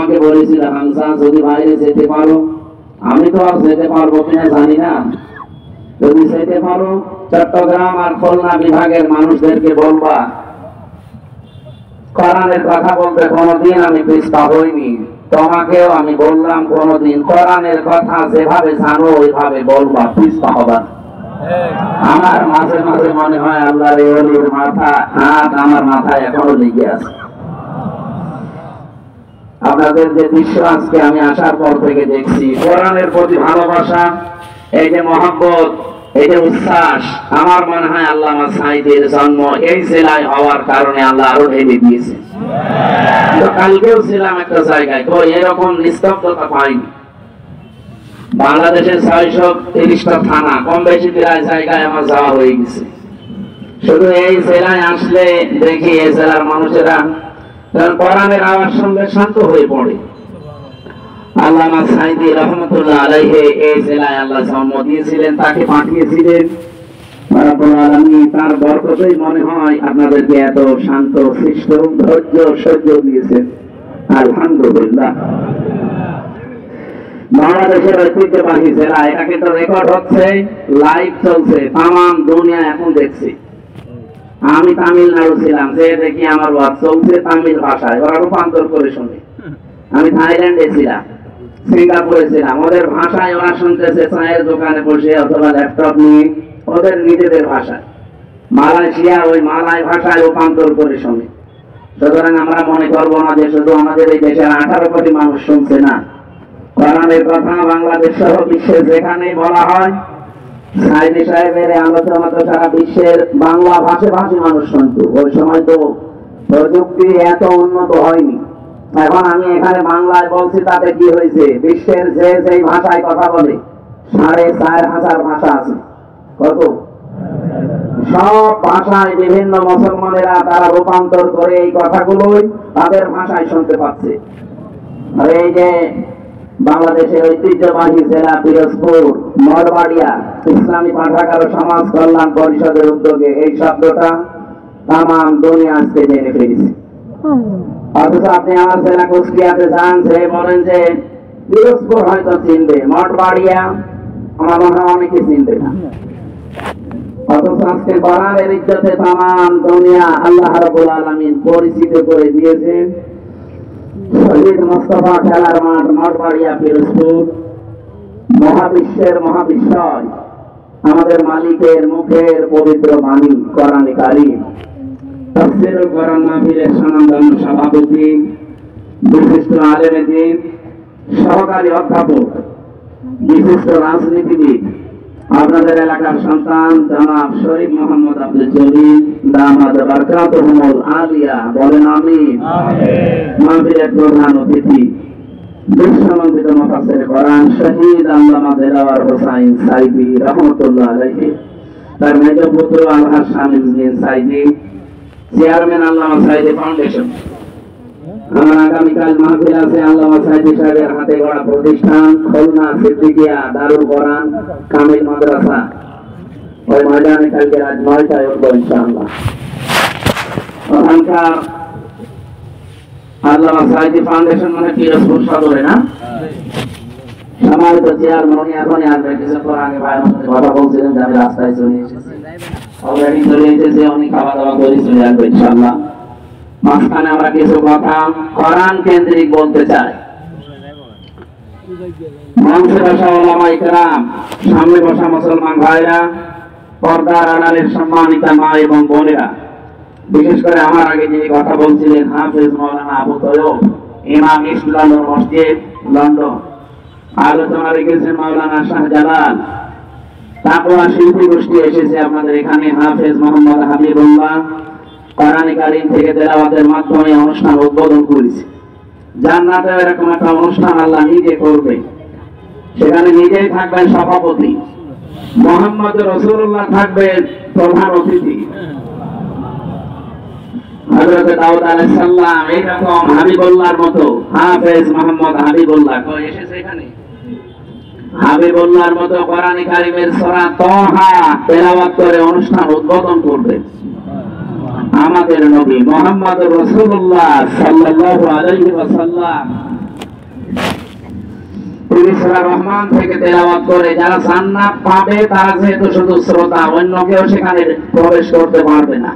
আমাকে বলেছিল, হামজা যদি বাইরে যেতে পারো, আমি তো আর যেতে পারবো কিনা জানি না, যদি যেতে পারো চট্টগ্রাম আর খুলনা বিভাগের মানুষদেরকে বলবা কোরআনের কথা বলতে কোনোদিন আমি পিছপা হইনি। তোমাকেও আমি বললাম কোনোদিন কোরআনের কথা যেভাবে জানো ওইভাবে বলবা, পিছপা হবা। আমার মাঝে মাঝে মনে হয় আল্লাহর এই ওলির মাথা হাত আমার মাথায় এখনো লেগে আছে। আপনাদের যে দৃশ্য আজকে আমি আসার পর থেকে দেখছি, কোরআনের প্রতি ভালোবাসা, এই যে মহব্বত, এই যে উচ্ছ্বাস, আমার মনে হয় আল্লামা সাঈদীর জন্ম এই জেলায় হওয়ার কারণে আল্লাহ আরো ঢেলে দিয়েছে। তো কালকেও ছিলাম একটা জায়গায়, তো এরকম নিস্তব্ধতা পাইনি। বাংলাদেশের 630টা থানা, কম বেশি প্রায় জায়গায় আমার যাওয়া হয়ে গেছে। শুধু এই জেলায় আসলে দেখি এই জেলার মানুষেরা কোরআনের আওয়াজ শুনলে শান্ত হয়ে পড়ে। আল্লামা সাঈদী রহমতুল্লাহ আলাইহি এই জেলায় আল্লাহ জন্ম দিয়েছিলেন, তাকে পাঠিয়েছিলেন রব্বুল আলামিন। তার বরকতেই মনে হয় আপনাদেরকে এত শান্ত শিষ্ট ধৈর্য সহ্য দিয়েছেন, আলহামদুলিল্লাহ। বাংলাদেশের ঐতিহ্যবাহী জেলা, এটা কিন্তু রেকর্ড হচ্ছে, লাইভ চলছে, তামাম দুনিয়া এখন দেখছে। আমি তামিলনাড়ু ছিলাম, যে দেখি আমার ওয়াজ চলছে তামিল ভাষায়, ওরা রূপান্তর করে শুনে। আমি থাইল্যান্ডে ছিলাম, সিঙ্গাপুরে ছিলাম, ওদের ভাষায় ওরা শুনতেছে চায়ের দোকানে বসে অথবা ল্যাপটপ নিয়ে, ওদের নিজেদের ভাষায়। মালয়েশিয়া ওই মালয় ভাষায় রূপান্তর করে শুনে। সুতরাং আমরা মনে করবো না যে শুধু আমাদের এই দেশের 18 কোটি মানুষ শুনছে, না, কোরআনের কথা বাংলাদেশ সহ বিশ্বে যেখানে বলা হয়, সাঈদী সাহেবের আলোচনা তো সারা বিশ্বের বাংলা ভাষী মানুষ শুনতো। ওই সময় তো প্রযুক্তি এত উন্নত হয়নি। এখন আমি এখানে বাংলায় বলছি, তাতে কি হয়েছে, বিশ্বের যে যেই ভাষায় কথা বলে 4,500 ভাষা আছে। কত? সব ভাষায় বিভিন্ন মুসলমানেরা তারা রূপান্তর করে এই কথাগুলোই তাদের ভাষায় শুনতে পাচ্ছে। আর এই যে বাংলাদেশের ঐতিহ্যবাহী জেলা পিরোজপুর মঠবাড়িয়া ইসলামী পাঠাগার ও সমাজ কল্যাণ পরিষদের উদ্যোগে এই শব্দটা তামাম দুনিয়া আজকে জেনে ফেলেছে। অথচ আপনি আমার জেলা কুষ্টিয়াতে যান, যে বলেন যে পিরোজপুর হয়তো চিনবে, মঠবাড়িয়া আমার মনে হয় অনেকে চিনবে না। অথচ আজকে কোরআনের ইজ্জতে তামাম দুনিয়া আল্লাহ রাব্বুল আলামিন পরিচিত করে দিয়েছেন। শহীদ মোস্তফা খেলার মাঠ মঠবাড়িয়া পিরোজপুর, মহাবিশ্বের মহাবিশ্বয় আমাদের মালিকের মুখের পবিত্র বাণী কোরআনে কারীম। তাফসীরুল কোরআন মাহফিলের স্বনামধন্য সভাপতি, বিশিষ্ট আলেমে দ্বীন, সহকারী অধ্যাপক, বিশিষ্ট রাজনীতিবিদ, আপনাদের এলাকার সন্তান জনাব শরীফ মোহাম্মদ আব্দুল জলিল দামাদ বারকাতুহুল আলিয়া, বলেন আমিন। মাহফিলের প্রধান অতিথি বিশ্বমন্ডিত মুফাসসির কোরআন শহীদ আল্লামা দেলাওয়ার হোসাইন সাঈদী রহমতুল্লাহ আলাইহি, তার মেজ পুত্র আলহাজ শামীম উদ্দিন সাঈদী, চেয়ারম্যান আল্লামা সাঈদী ফাউন্ডেশন। আমার আগামীকাল মাহফিল আছে আল্লামা সাঈদী সাহেবের হাতে গড়া প্রতিষ্ঠান খুলনা সিদ্দিকিয়া দারুল কোরআন কামিল মাদ্রাসা, ওই ময়দানে কালকে রাত 9টায় উঠবো ইনশাআল্লাহ। ওখানকার আল্লামা সাঈদী ফাউন্ডেশন মানে পিরোজপুর সদরে, না? সম্মানিত চেয়ারম্যান, উনি এখনই আসবেন, কিছুক্ষণ আগে ভাইয়ের সাথে কথা বলছিলেন যে আমি রাস্তায় চলে এসেছি, অলরেডি চলে এসেছে, উনি খাওয়া দাওয়া করে চলে আসবে ইনশাআল্লাহ। মাঝখানে আমরা কিছু কথা কোরআন কেন্দ্রিক বলতে চাই। মঞ্চে বসা ওলামায়ে কেরাম, সামনে বসা মুসলমান ভাইরা, পর্দার আড়ালের সম্মানিতা মা এবং বোনেরা, বিশেষ করে আমার আগে যিনি কথা বলছিলেন হাফেজ মাওলানা আবু তৈয়ব, ইমাম ইসলাম মসজিদ লন্ডন, আলোচনা রেখেছেন মাওলানা শাহজালাল, তাকওয়া শিল্পী গোষ্ঠী এসেছে আপনাদের এখানে, হাফেজ মোহাম্মদ হাবিবুল্লাহ কোরআনে কারীম থেকে তেলাওয়াতের মাধ্যমে অনুষ্ঠান উদ্বোধন করেছে। জান্নাতে এরকম একটা অনুষ্ঠান আল্লাহ নিজে করবে, সেখানে নিজেই থাকবেন সভাপতি, মুহাম্মদ রাসূলুল্লাহ থাকবেন প্রধান অতিথি। হযরত দাউদ আলাইহিস সালাম এইরকম হাবিবুল্লাহর মতো, হাফেজ মোহাম্মদ হাবিবুল্লাহ কই এসেছে এখানে, হাবিবুল্লাহর মতো কোরআনে কারীমের সূরা তাহা তেলাওয়াত করে অনুষ্ঠান উদ্বোধন করবেন আমাদের নবী মুহাম্মদ রাসূলুল্লাহ সাল্লাল্লাহু আলাইহি ওয়াসাল্লাম। তিনি সূরা রহমান থেকে তেলাওয়াত করে যারা জান্নাত পাবে তারা যেহেতু শুধু শ্রোতা, অন্য কেউ সেখানে প্রবেশ করতে পারবে না।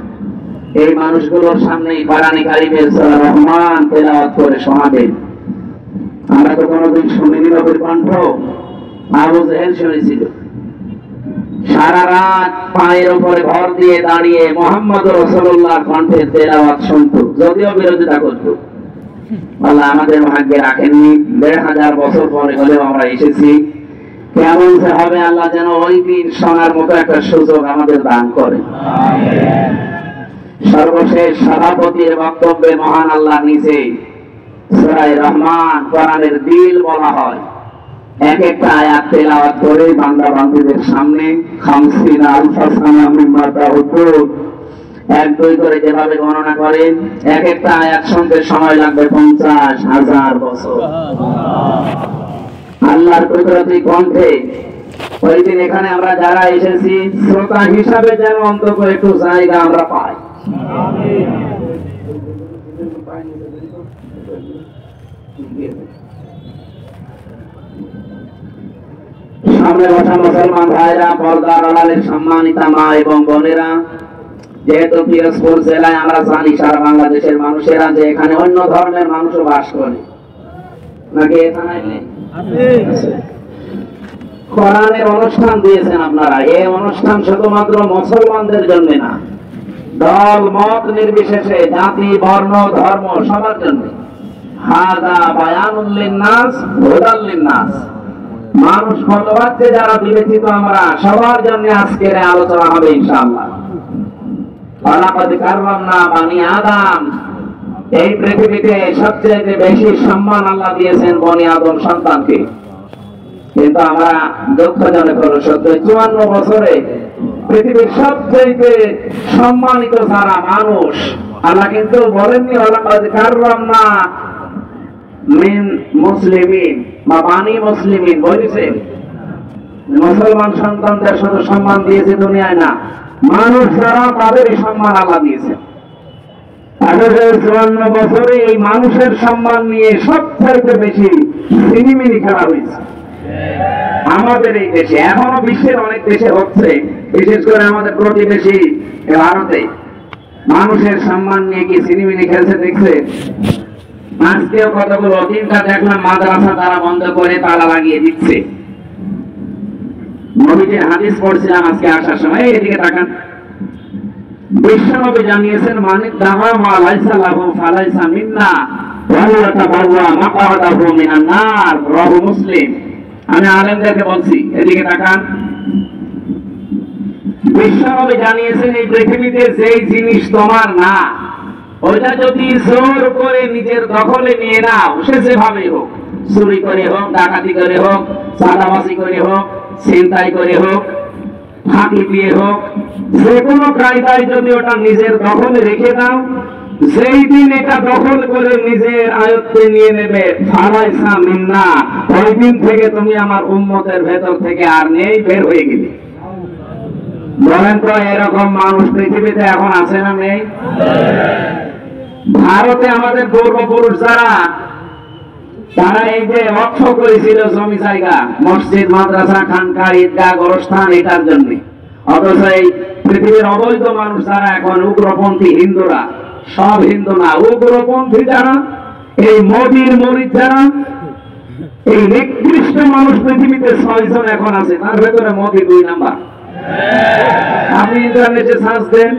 এই মানুষগুলোর সামনেই কোরআন কারীমের সূরা রহমান তেলাওয়াত করে শোনাবেন। আমরা তো কোনোদিন শুনিনি নবীর কণ্ঠ, আবু জেহেল শুনেছিল। সারা রাত পায়ের উপরে ভর দিয়ে দাঁড়িয়ে মুহাম্মদ রাসূলুল্লাহর কণ্ঠে তেলাওয়াত শুনতো, যদিও বিরোধিতা করতো। আল্লাহ আমাদের ভাগ্যে রাখেননি, ১৫০০ বছর পরে হলেও আমরা এসেছি। কেমন যে হবে আল্লাহ যেন ওই দিন শোনার মতো একটা সুযোগ আমাদের দান করে। সর্বশেষ সভাপতির বক্তব্যে মহান আল্লাহ নিজে সূরা রহমান কোরআনের দিল বলা হয়, এক একটা আয়াত তেলাওয়াত করে বান্দা বান্দীদের সামনে 50 আলফা সানা মিম্মা তাউদ্দুন, 1-2 করে যেভাবে গণনা করেন, এক একটা আয়াত শুনতে সময় লাগবে 50,000 বছর। আল্লাহর কুদরতি কণ্ঠে ওই দিন এখানে আমরা যারা এসেছি শ্রোতা হিসাবে যেন অন্তত একটু জায়গা আমরা পাই। সামনে বসা মুসলমান ভাইরা, পর্দার আড়ালের সম্মানিতা মা এবং বোনেরা, যেহেতু পিরোজপুর জেলায় আমরা জানি সারা বাংলাদেশের মানুষেরা যে এখানে অন্য ধর্মের মানুষও বাস করে, নাকি এখানে কোরআনের অনুষ্ঠান দিয়েছেন আপনারা। এই অনুষ্ঠান শুধুমাত্র মুসলমানদের জন্য না, দল মত নির্বিশেষে, জাতি বর্ণ ধর্ম সবার জন্য। হাযা বায়ানুল লিন্নাস হুদাল লিন্নাস, মানুষ মতবাদে যারা বিবেচিত আমরা সবার জন্য আজকের আলোচনা হবে ইনশাআল্লাহ। ওয়ালাকাদ কাররামনা বানি আদম, এই পৃথিবীতে সবচেয়ে বেশি সম্মান আল্লাহ দিয়েছেন বনি আদম সন্তানকে। কিন্তু আমরা দুঃখজনক হলো সত্য, 54 বছরে পৃথিবীর সবচেয়ে সম্মানিত যারা মানুষ, আল্লাহ কিন্তু বলেননি ওয়ালাকাদ কাররামনা মিন মুসলিমিন বা বানি মুসলিমিন, বলেছেন মুসলমান সন্তানদের শুধু সম্মান দিয়েছে দুনিয়ায় না, মানুষ যারা তাদেরই সম্মান আল্লাহ দিয়েছেন। 1854 বছরে এই মানুষের সম্মান নিয়ে সবচাইতে বেশি সিনেমিনি খেলা হয়েছে আমাদের এই দেশে। এখনো বিশ্বের অনেক দেশে হচ্ছে, বিশেষ করে আমাদের প্রতিবেশী ভারতে মানুষের সম্মান নিয়ে কি সিনেমিনি খেলছে দেখছে। আজকেও কতগুলো দিনটা দেখলাম মাদ্রাসা তারা বন্ধ করে তালা লাগিয়ে দিচ্ছে। নবীজির হাদিস পড়ছিলাম আজকে আসার সময়, এদিকে তাকান। বিশ্বনবী জানিয়েছেন মানে দামা মা লাইসা লাহু ফালাইসা মিন্না ওয়া ইয়াতাবাওয়া মাকআদাহু মিনান নার, রাহু মুসলিম। আমি আলেমদেরকে বলছি, এদিকে তাকান। বিশ্বনবী জানিয়েছেন এই পৃথিবীতে যেই জিনিস তোমার না, ওইটা যদি জোর করে নিজের দখলে নিয়ে নাও, সে যেভাবে হোক, চুরি করে হোক, ডাকাতি করে হোক, চাঁদাবাজি করে হোক, ছিনতাই করে হোক, ফাঁকি দিয়ে হোক, যে কোনো কায়দায় যদি ওটা নিজের দখলে রেখে দাও, যেই দিন এটা দখল করে নিজের আয়ত্তে নিয়ে নেবে ফালাইসা মিন্না, ওই দিন থেকে তুমি আমার উম্মতের ভেতর থেকে আর নেই, বের হয়ে গেলে। বলেন তো এরকম মানুষ পৃথিবীতে এখন আছে না নেই? ভারতে আমাদের পূর্বপুরুষ যারা, তারা এই যে অর্থ করেছিল জমি জায়গা, মসজিদ মাদ্রাসা খানকা ঈদগাহ গোরস্থান, এটার জন্য। অথচ এই পৃথিবীর অবৈধ মানুষ যারা এখন উগ্রপন্থী হিন্দুরা, সব হিন্দু না, উগ্রপন্থী যারা, এই মোদির মরিদ যারা, এই নিকৃষ্ট মানুষ পৃথিবীতে 6 জন এখন আছে, তার ভেতরে মোদি 2 নাম্বার। আপনি ইন্টারনেটে সার্চ দেন,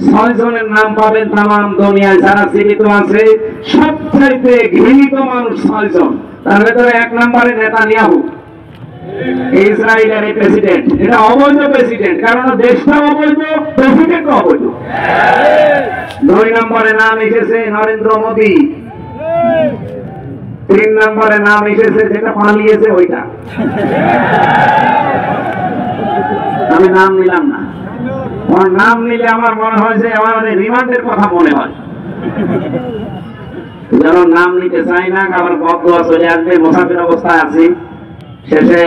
6 জনের নাম পাবেন তাম দুনিয়ায় যারা জীবিত আছে। সবচাইতে ঘৃণিত মানুষ 6 জন, তার ভেতরে 1 নম্বরে নেতানিয়াহু, ইসরায়েলের প্রেসিডেন্ট। এটা অবৈধ প্রেসিডেন্ট, কারণ দেশটা অবৈধ, প্রেসিডেন্ট অবৈধ। 2 নম্বরে নাম এসেছে নরেন্দ্র মোদী। 3 নম্বরে নাম এসেছে যেটা পালিয়েছে ওইটা, আমি নাম নিলাম না। ওর নাম নিলে আমার মনে হয় যে আমাদের রিমান্ডের কথা মনে হয়। যেন নাম নিতে চাই না, আবার বদুয়া চলে আসবে, মুসাফির অবস্থায় আছি, শেষে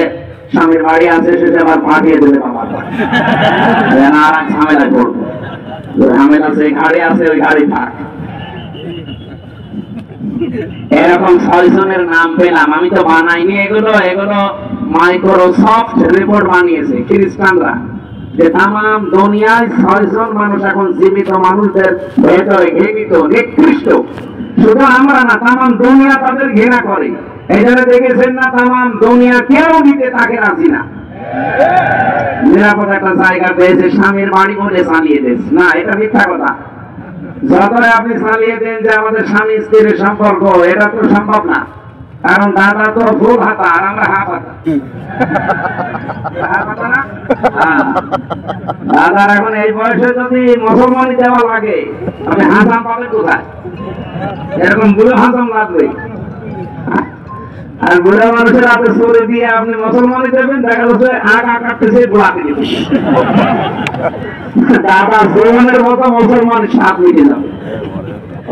স্বামীর বাড়ি আছে, শেষে আবার পাঠিয়ে দেবে বাবার বাড়ি, যেন আর এক ঝামেলায় পড়বো। ঝামেলা সেই গাড়ি আছে, ওই গাড়ি থাক। এরকম 6 জনের নাম পেলাম, আমি তো বানাইনি এগুলো, এগুলো মাইক্রোসফট রিপোর্ট বানিয়েছে খ্রিস্টানরা, যে তাম দুনিয়ায় 6 জন মানুষ এখন জীবিত মানুষদের ভেতরে ঘৃণিত নিকৃষ্ট। শুধু আমরা না, তাম দুনিয়া তাদের ঘৃণা করে। এই জন্য দেখেছেন না, তাম দুনিয়া কেউ নিতে তাকে রাজি না। নিরাপদ একটা জায়গা পেয়েছে, স্বামীর বাড়ি বলে চালিয়ে দিয়েছে। না, এটা মিথ্যা কথা। যতই আপনি চালিয়ে দেন যে আমাদের স্বামী স্ত্রীর সম্পর্ক, এটা তো সম্ভব না। কারণ দাদা তো ফুল হাতা আর আমরা হাফ হাতা। দাদার এখন এই বয়সে যদি মুসলমানি দেওয়া লাগে, আপনি হাসাম পাবেন কোথায়? এরকম বুড়ো হাসাম লাগবে। আর বুড়া মানুষের হাতে সরে দিয়ে আপনি মুসলমানি দেবেন, দেখা যাচ্ছে আগা কাটতেছে গোলাপি দিবে। দাদা জোয়ানের মতো মুসলমান সাপ মিটে যাবে,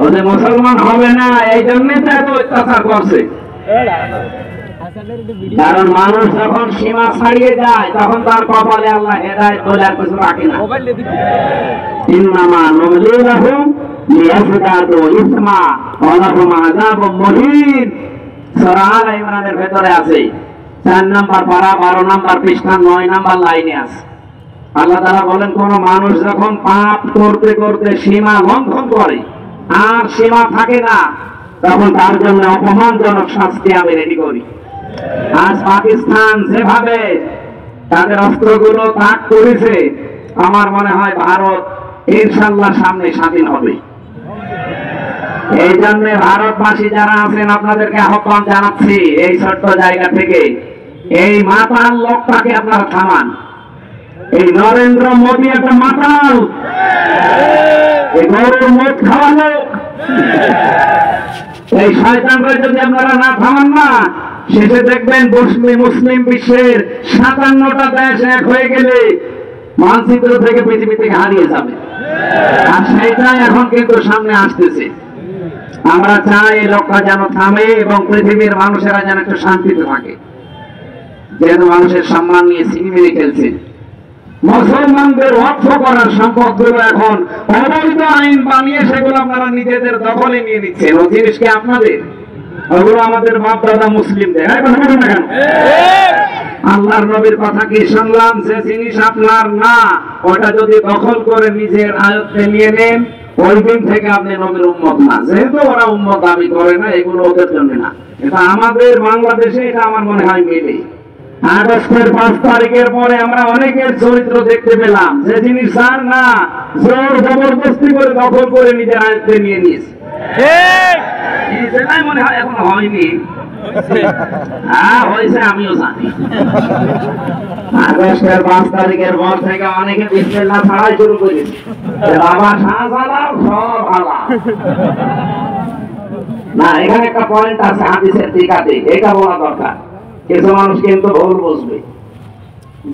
ওদের মুসলমান হবে না। এই জন্যই তো এত অত্যাচার করছে। কারণ মানুষ যখন সীমা ছাড়িয়ে যায়, তখন তার কপালে আল্লাহ হেদায়েত বলে আর কিছু রাখে না। ইন্নামা নুমলি লাহুম লিয়াজদাদু ইসমা ওয়া লাহুম আযাবুম মুহিন। সূরা আল ইমরানের ভেতরে আছে, 4 নাম্বার পারা 12 নাম্বার পৃষ্ঠা 9 নাম্বার লাইনে আছে। আল্লাহ তাআলা বলেন, কোন মানুষ যখন পাপ করতে করতে সীমা লঙ্ঘন করে আর সীমা থাকে না, তখন তার জন্য অপমানজনক শাস্তি আমি রেডি করি। আজ পাকিস্তান যেভাবে তাদের অস্ত্রগুলো ত্যাগ করেছে, আমার মনে হয় ভারত ইনশাআল্লাহ সামনে স্বাধীন হবে। এই জন্য ভারতবাসী যারা আছেন, আপনাদেরকে আহ্বান জানাচ্ছি এই ছোট্ট জায়গা থেকে, এই মাতাল লোকটাকে আপনারা থামান। এই নরেন্দ্র মোদী একটা মাতাল, এই গরুর মদ খাওয়া লোক। এই শয়তানরা যদি আপনারা না থামান না, শেষে দেখবেন মুসলিম বিশ্বের 57টা দেশ এক হয়ে গেলে মানচিত্র থেকে পৃথিবী থেকে হারিয়ে যাবে। আর সেটাই এখন কিন্তু সামনে আসতেছে। আমরা চাই এই লোকটা যেন থামে এবং পৃথিবীর মানুষেরা যেন একটু শান্তিতে থাকে। যেন মানুষের সম্মান নিয়ে সিনেমিনি খেলছে। মুসলমানদের অর্থ করার সম্পদগুলো এখন অবৈধ আইন বানিয়ে সেগুলো আপনারা নিজেদের দখলে নিয়ে নিচ্ছেন। ও জিনিস কি আপনাদের? ওগুলো আমাদের বাপ দাদা মুসলিমদের। আল্লাহর নবীর কথা কি শুনলাম, যে জিনিস আপনার না, ওটা যদি দখল করে নিজের আয়ত্তে নিয়ে নেন, ওই দিন থেকে আপনি নবীর উম্মত না। যেহেতু ওরা উম্মত দাবি করে না, এগুলো ওদের জন্য না। এটা আমাদের বাংলাদেশে, এটা আমার মনে হয় মিলে। আগস্টের 5 তারিখের পরে আমরা অনেকের চরিত্র দেখতে পেলাম, যে জিনিস আর না, জোর জবরদস্তি করে দখল করে নিজের আয়ত্তে নিয়ে নিয়েছে। সেটাই মনে হয় এখন হয়নি। হ্যাঁ হয়েছে, আমিও জানি। আগস্টের 5 তারিখের পর থেকে অনেকে বিসমিল্লাহ ছাড়াই শুরু করেছে, বাবা শাহজালাল সব আলা। না, এখানে একটা পয়েন্ট আছে হাদিসের দিকাতে, এটা বলা দরকার। কিছু মানুষ কিন্তু ভুল বুঝবে,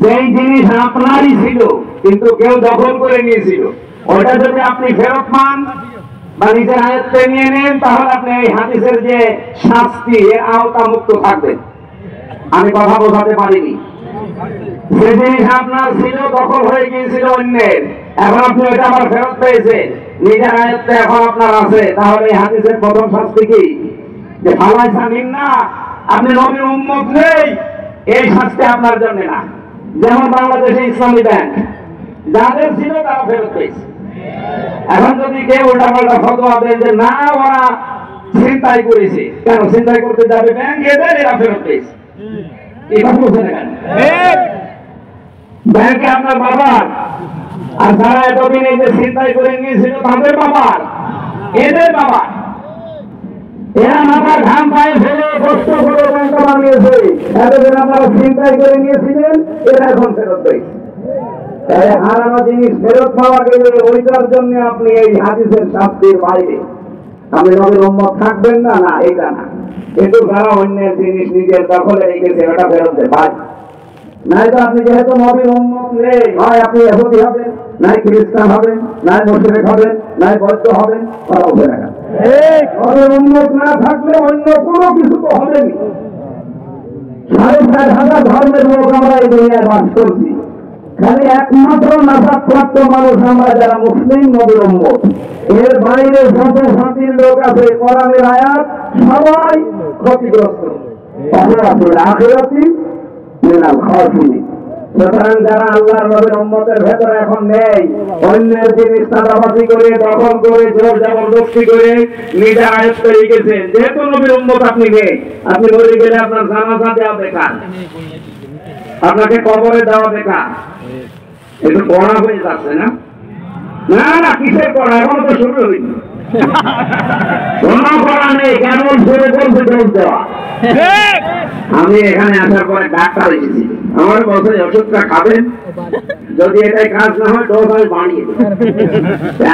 যেই জিনিস আপনারই ছিল কিন্তু কেউ দখল করে নিয়েছিল, ওটা যদি আপনি ফেরত পান বা নিজের আয়ত্তে নিয়ে নেন, তাহলে আপনি এই হাদিসের যে শাস্তি, এর আওতা মুক্ত থাকবেন। আমি কথা বোঝাতে পারিনি। যে জিনিস আপনার ছিল, দখল হয়ে গিয়েছিল অন্যের, এখন আপনি ওটা আবার ফেরত পেয়েছেন, নিজের আয়ত্তে এখন আপনার আছে, তাহলে এই হাদিসের প্রথম শাস্তি কি? যে ফালাইছা নিন্না, আপনি নবীর উম্মত নেই, এই শাস্তি আপনার জন্য না। যেমন বাংলাদেশে ইসলামী ব্যাংক যাদের ছিল তারা ফেরত পেয়েছে। এখন যদি কেউ ওটা পাল্টা ফতোয়া দেন যে না, ওরা ছিনতাই করেছে, কেন ছিনতাই করতে যাবে ব্যাংক, এদের এরা ফেরত পেয়েছে, এই কথা বলছেন কেন? ব্যাংকে আপনার বাবার, আর যারা এতদিন এই যে ছিনতাই করে নিয়েছিল তাদের বাবার, এদের বাবার, এরা মাথার ঘাম পায়ে ফেলে কষ্ট করে ব্যাংক বানিয়েছে। এতদিন আপনারা ছিনতাই করে নিয়েছিলেন, এরা এখন ফেরত পেয়েছে। হারানো জিনিস ফেরত পাওয়া গেলে ওইটার জন্য আপনি এই হাদিসের শাস্তির বাইরে আপনি নবীর উম্মত থাকবেন না, না এটা না। কিন্তু যারা অন্যের জিনিস নিজের দখলে রেখেছে, ওটা ফেরত দেয় ভাই। নাই তো আপনি যেহেতু নবীর উম্মত নেই, হয় আপনি ইহুদি হবেন, নাই খ্রিস্টান হবেন, নাই মুশরিক হবেন, নাই বৌদ্ধ হবেন, ওরা উঠে রাখা। নবীর উম্মত না থাকলে অন্য কোনো কিছু তো হবেনি। 7,500 ধর্মের লোক আমরা এই দুনিয়ায় বাস করছি, খালি একমাত্র নাসাদপ্রাপ্ত মানুষ আমরা যারা মুসলিম নবীর উম্মত। এর বাইরে যত জাতির লোক আছে কোরআনের আয়াত সবাই ক্ষতিগ্রস্ত। আখিরাতি মিনাল খাসিরিন। সুতরাং যারা আল্লাহর নবীর উম্মতের ভেতরে এখন নেই, অন্যের জিনিস চাঁদাবাজি করে, দখল করে, জোর জবরদস্তি করে নিজে আয়ত্ত রেখেছেন। যেহেতু নবীর উম্মত আপনি নেই, আপনি মরে গেলে আপনার জানাজা দেওয়া বেকার, আপনাকে কবরে দেওয়া বেকার। একটু পড়া হয়ে যাচ্ছে না? না না, কিসের পড়া? এখনো তো শুরু হয়নি। কোনো পড়া নেই, কেমন শুরু করছে ডোজ দেওয়া। আমি এখানে আসার পরে ডাক্তার এসেছি, আমার বলছে ওষুধটা খাবেন, যদি এটাই কাজ না হয় ডোজ আমি বানিয়ে দেব।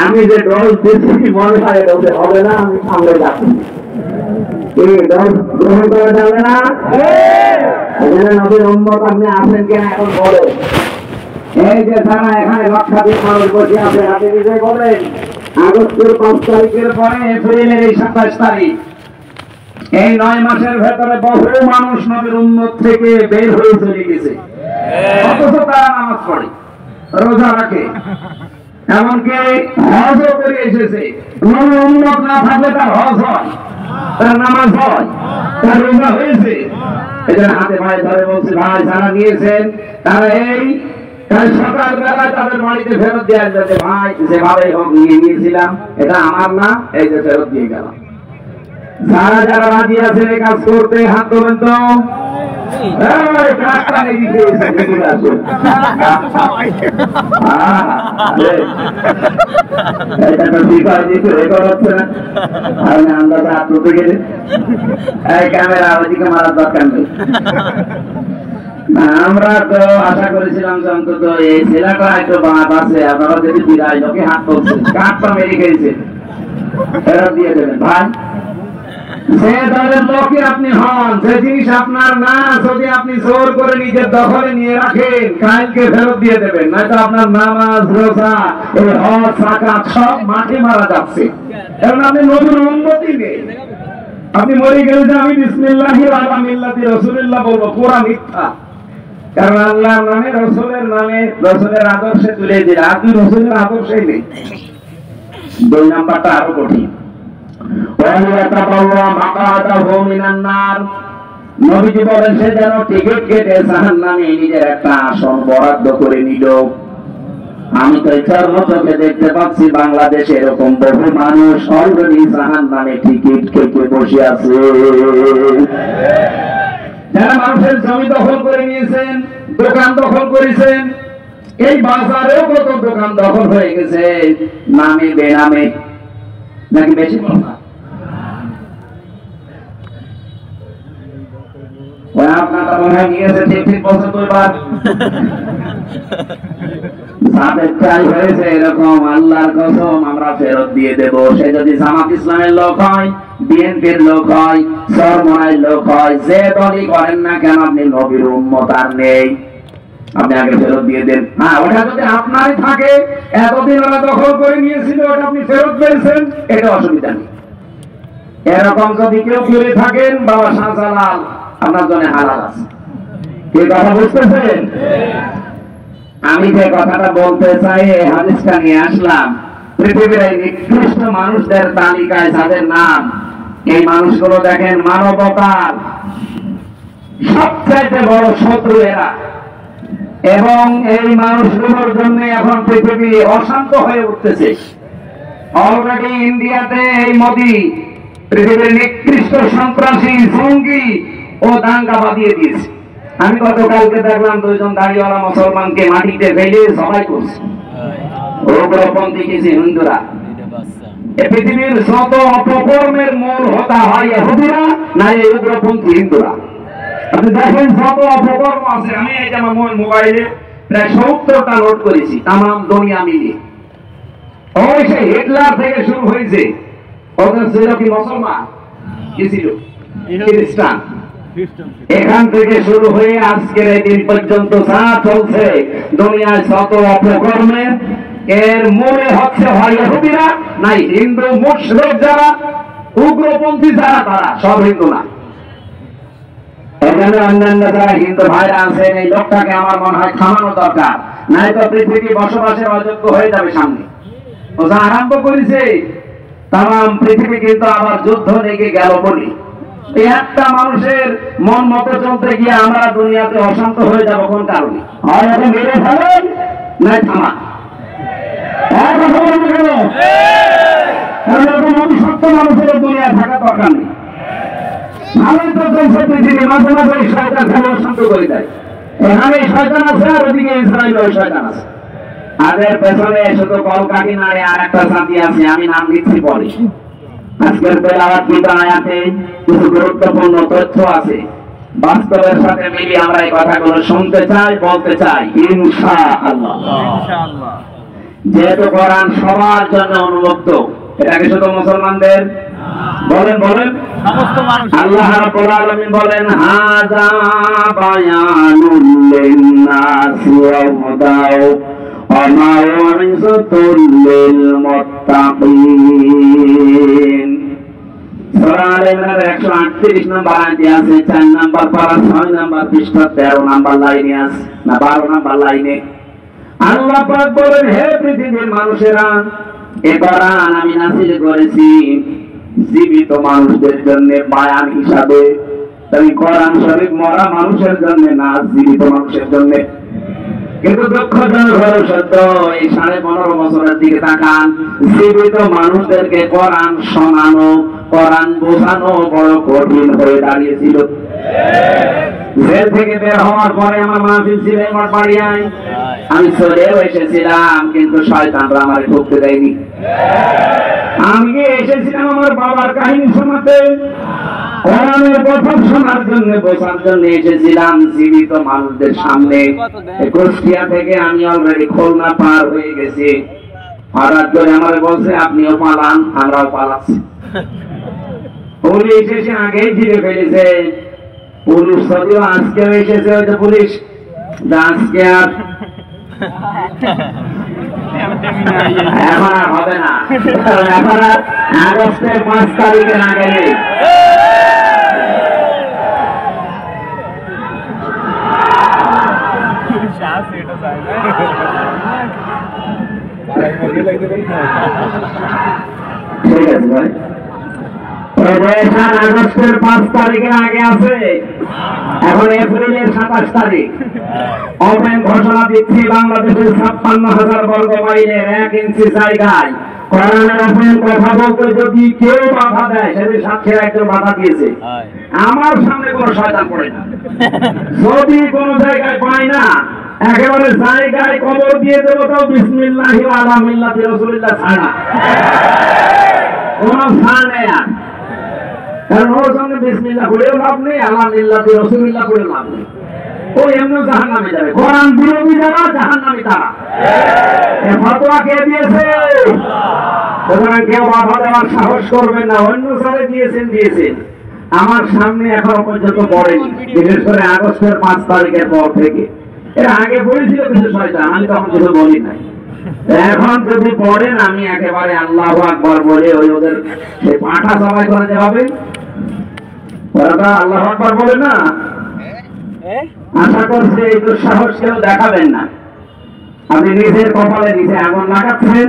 আমি যে ডোজ দিচ্ছি মনে হয় ডোজে হবে না, আমি সামনে যাচ্ছি। ডোজ গ্রহণ করা যাবে না। নবীর উম্মত আপনি আসেন কিনা এখন বলেন। এই যে তারা এখানে লক্ষাধিক মানুষ বসে আছে, আপনি নিজে বলেন আগস্টের 5 তারিখের পরে এপ্রিলের এই 27 তারিখ, এই 9 মাসের ভেতরে বহু মানুষ নবীর উম্মত থেকে বের হয়ে চলে গেছে। অথচ তারা নামাজ পড়ে, রোজা রাখে, এমনকি হজও করে এসেছে। নবীর উম্মত না থাকলে তার হজ হয়, তার নামাজ হয়, তার রোজা হয়েছে। এদের হাতে পায়ে ধরে বলছে, ভাই যারা নিয়েছেন তারা এই কাল সকালবেলায় তাদের বাড়িতে ফেরত দিয়ে আসবে। ভাই যেভাবে হোক নিয়ে নিয়েছিলাম, এটা আমার না, এই যে ফেরত দিয়ে গেলাম। যারা যারা রাজি আছেন এই কাজ করতে হাত তোলেন তো। ক্যামেরা ওইদিকে মারার দরকার নেই। আমরা তো আশা করেছিলাম যে অন্তত এই ছেলেটা একটু বাপ আছে, আপনারা যদি বিদায় লোকে হাত তুলছে, কাঠটা মেরে খেয়েছে, ফেরত দিয়ে দেবেন। ভাই যে দলের লোকে আপনি হন, যে জিনিস আপনার না, যদি আপনি জোর করে নিজের দখলে নিয়ে রাখেন, কালকে ফেরত দিয়ে দেবেন, নয়তো আপনার নামাজ, রোজা, এই হজ, যাকাত সব মাঠে মারা যাচ্ছে। কারণ আপনি নবীর উম্মতই নেই। আপনি মরে গেলে যে আমি বিসমিল্লাহি আলা মিল্লাতি রাসূলিল্লাহ বলবো, পুরা মিথ্যা। কারণ আল্লাহর নামে, রসুলের নামে, রসুলের আদর্শে তুলে দিলে আপনি রসুলের আদর্শেই নেই। 2 নাম্বারটা আরো কঠিন। নবীজি বলেন সে যেন টিকিট কেটে জাহান্নামে নিজের একটা আসন বরাদ্দ করে নিল। আমি তো চোখে দেখতে পাচ্ছি বাংলাদেশে এরকম বহু মানুষ অলরেডি জাহান্নামে টিকিট কেটে বসে আছে। যারা মানুষের জমি দখল করে নিয়েছেন, দোকান দখল করেছেন, এই বাজারেও কত দোকান দখল হয়ে গেছে, নামে বেনামে, নাকি বেশি কথা? আপনারা মনে হয় নিয়েছে ঠিক বছর 2 বার। যাদের চাই হয়েছে এরকম, আল্লাহর কসম আমরা ফেরত দিয়ে দেব। সে যদি জামাত ইসলামের লোক হয়, বিএনপির লোক হয়, চরমনাইয়ের লোক হয়, যে দলই করেন না কেন, আপনি নবীর উম্মত আর নেই, আপনি আগে ফেরত দিয়ে দেন। হ্যাঁ, ওটা যদি আপনারই থাকে, এতদিন ওরা দখল করে নিয়েছিল, ওটা আপনি ফেরত পেয়েছেন, এটা অসুবিধা নেই। এরকম যদি কেউ ফিরে থাকেন, বাবা শাহজালাল আপনার জন্য হালাল আছে। কি কথা বুঝতেছেন? আমি যে কথাটা বলতে চাই, এই হাদিসটা নিয়ে আসলাম। পৃথিবীর এই নিকৃষ্ট মানুষদের তালিকায় যাদের নাম, এই মানুষগুলো দেখেন মানবতার সবচাইতে বড় শত্রু এরা। এবং এই মানুষগুলোর জন্য এখন পৃথিবী অশান্ত হয়ে উঠতেছে। অলরেডি ইন্ডিয়াতে এই মোদি পৃথিবীর নিকৃষ্ট সন্ত্রাসী, জঙ্গি ও দাঙ্গা বাঁধিয়ে দিয়েছে। আমি গতকালকে দেখলাম 2 জন দাড়িওয়ালা মুসলমানকে মাটিতে ফেলে সবাই করছে। উগ্রপন্থী কিছু হিন্দুরা। পৃথিবীর যত অপকর্মের মূল হোতা হয় ইহুদিরা, না এই উগ্রপন্থী হিন্দুরা। আপনি দেখেন যত অপকর্ম আছে, আমি এই যে আমার মোবাইলে প্রায় 70টা নোট করেছি, তাম দুনিয়া মিলিয়ে। ওই সে হিটলার থেকে শুরু হয়েছে, ওদের ছিল কি মুসলমান, কি ছিল খ্রিস্টান। এখান থেকে শুরু হয়ে আজকের এই দিন পর্যন্ত যা চলছে দুনিয়ায় যত অপকর্মের, এর মূলে হচ্ছে হয় ইহুদিরা, নাই হিন্দু মুশরিক যারা, উগ্রপন্থী যারা, তারা সব হিন্দু না। এখানে অন্যান্য যারা হিন্দু ভাইরা আছেন, এই লোকটাকে আমার মনে হয় থামানো দরকার। নাই তো পৃথিবী বসবাসের অযোগ্য হয়ে যাবে সামনে। ও যা আরম্ভ করেছে তাম পৃথিবী কিন্তু আবার যুদ্ধ লেগে গেল বলি। এই একটা মানুষের মন মতো চলতে গিয়ে আমরা দুনিয়াতে অশান্ত হয়ে যাব কোন কারণে? হয় এখন মেরে ফেলেন নাই থামা। সত্য মানুষের দুনিয়া থাকা দরকার নেই। ভালোই তো চলছে পৃথিবী, মাঝে মাঝে শয়তান খেলে অশান্ত করে দেয়। এখানে শয়তান আছে আর ওদিকে ইসরায়েলের শয়তান আছে। আদের পেছনে শুধু কলকাঠি নাড়ে আর একটা জাতি আছে, আমি নাম দিচ্ছি পরে। আজকের তেলাওয়াত আয়াতে কিছু গুরুত্বপূর্ণ তথ্য আছে, বাস্তবের সাথে মিলিয়ে আমরা এই কথাগুলো শুনতে চাই, বলতে চাই ইনশাআল্লাহ। যেহেতু কোরআন সবার জন্য উন্মুক্ত, এটা কি শুধু মুসলমানদের? বলেন বলেন, সমস্ত মানুষ। আল্লাহ রাব্বুল আলামিন বলেন হাযা বায়ানুল লিন-নাসি ওয়া হুদাও ওয়া মাউইযাতুল লিল মুত্তাকিন। সূরা আলে ইমরানের 138 নম্বর আয়াতে আছে, 4 নম্বর পারা 6 নম্বর পৃষ্ঠা 13 নম্বর লাইনে আছে, না 12 নম্বর লাইনে আল্লাহ পাক বলেন, হে পৃথিবীর মানুষেরা, এ কোরআন আমি নাযিল করেছি জীবিত মানুষদের জন্য বায়ান হিসাবে। তাই কোরআন শরীফ মরা মানুষের জন্য না, জীবিত মানুষের জন্য। কিন্তু দুঃখজনক হলো সত্য, এই 15.5 বছরের দিকে তাকান, জীবিত মানুষদেরকে কোরআন শোনানো, কোরআন বোঝানো বড় কঠিন হয়ে দাঁড়িয়েছিল। জেল থেকে বের হওয়ার পরে আমার মাহফিল ছিল আমার বাড়িয়ায়, আমি চলেও এসেছিলাম, কিন্তু শয়তানরা আমারে ঢুকতে দেয়নি। আমি এসেছিলাম আমার বাবার কাহিনী শোনাতে, কোরআনের কথা শোনার জন্য, বোঝার জন্য এসেছিলাম জীবিত মানুষদের সামনে। কুষ্টিয়া থেকে আমি অলরেডি খুলনা পার হয়ে গেছি। হঠাৎ করে আমার বলছে আপনিও পালান, আমরাও পালাচ্ছি। পুলিশ এসে আগেই ঘিরে ফেলেছে। পুলিশ যদিও আজকেও এসেছে, ওই যে পুলিশ আজকে আর এখন আর হবে না, এখন আর আগস্টের 5 তারিখের আগে নেই। ঠিক আছে ভাই, আগস্টের 5 তারিখের আগে আছে, এখন এপ্রিলের 27 তারিখ। ওপেন ঘোষণা দিচ্ছি, বাংলাদেশের 56,000 বর্গ মাইলের 1 ইঞ্চি জায়গায় কোরআনের ওপেন কথা বলতে যদি কেউ বাধা দেয়, সেদিন সাক্ষীরা একজন বাধা দিয়েছে, আমার সামনে কোনো শয়তান পড়ে না। যদি কোনো জায়গায় পাই না, একেবারে জায়গায় কবর দিয়ে দেবো, তো বিসমিল্লাহি ওয়া আলা মিল্লাতি রাসূলিল্লাহ ছাড়া কোনো ছাড় নেই। কারণ ওর সঙ্গে বিসমিল্লাহ পড়েও লাভ নেই, আলা মিল্লাতি রাসূলিল্লাহ পড়েও লাভ নেই। ও এমনি জাহান্নামে যাবে। কোরআন বিরোধী যারা জাহান্নামী তারা। এ ফতোয়া কে দিয়েছে? সুতরাং কেউ বাধা দেওয়ার সাহস করবেন না। অন্য সালে দিয়েছেন। আমার সামনে এখনো পর্যন্ত পড়েনি, বিশেষ করে আগস্টের 5 তারিখের পর থেকে। এর আগে বলেছিল কিছু শয়তান, আমি তখন কিছু বলি নাই। এখন যদি পড়েন, আমি একেবারে আল্লাহু আকবার বলে ওই ওদের সেই পাঠা সবাই করে যাবে, ওরা আল্লাহু আকবার বলে না। আশা করছি এই দুঃসাহস কেউ দেখাবেন না। আপনি নিজের কপালে নিজে আগুন লাগাচ্ছেন,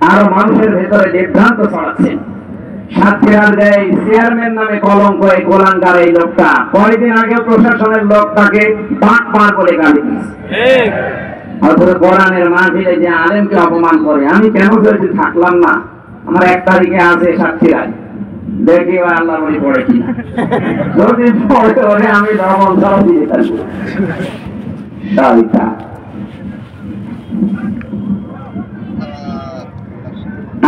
আরো মানুষের ভেতরে বিভ্রান্ত ছড়াচ্ছেন। সাতক্ষীরার এই চেয়ারম্যান নামে কলঙ্ক, এই কোলাঙ্গার এই লোকটা কয়েকদিন আগে প্রশাসনের লোক তাকে বাঁক পার করে গালি দিয়েছে। অথচ কোরআনের মাহফিলে যে আলেমকে অপমান করে, আমি কেন যদি থাকলাম না, আমার 1 তারিখে আছে সাতক্ষীরায়, দেখি আল্লাহ বলি পড়ে কিনা। যদি পড়ে ওরে আমি ধর্ম ধর দিয়ে থাকবো।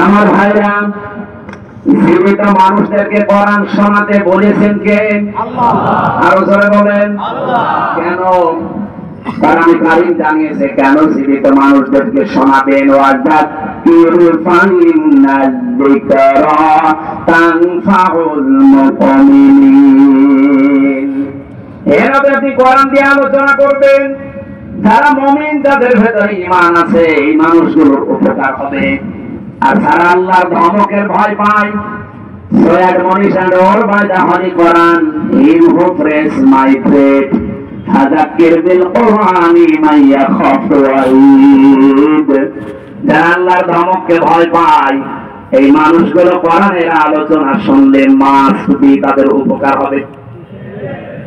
আমার ভাইরা, জীবিত মানুষদেরকে কোরআন শোনাতে বলেছেন কে? আল্লাহ। আরো জোরে বলেন কেন? কারণ কারীম জানিয়েছে কেন জীবিত মানুষদেরকে শোনাবেন। ওয়াযাক্কির ফাইন্নায যিকরা তানফাউল মুমিনিন। এর আপনি কোরআন দিয়ে আলোচনা করবেন, যারা মুমিন, যাদের ভেতরে ঈমান আছে, এই মানুষগুলোর উপকার হবে। আর যারা আল্লাহর ধমকের ভয় পায়, so admonition or by the Holy Quran, him who prays my faith, ফাযাক্কির বিল কুরআনি মান ইয়াখাফু ওয়াঈদ। যারা আল্লাহর ধমককে ভয় পায়, এই মানুষগুলো কোরআনের আলোচনা শুনলে মাসুদি তাদের উপকার হবে।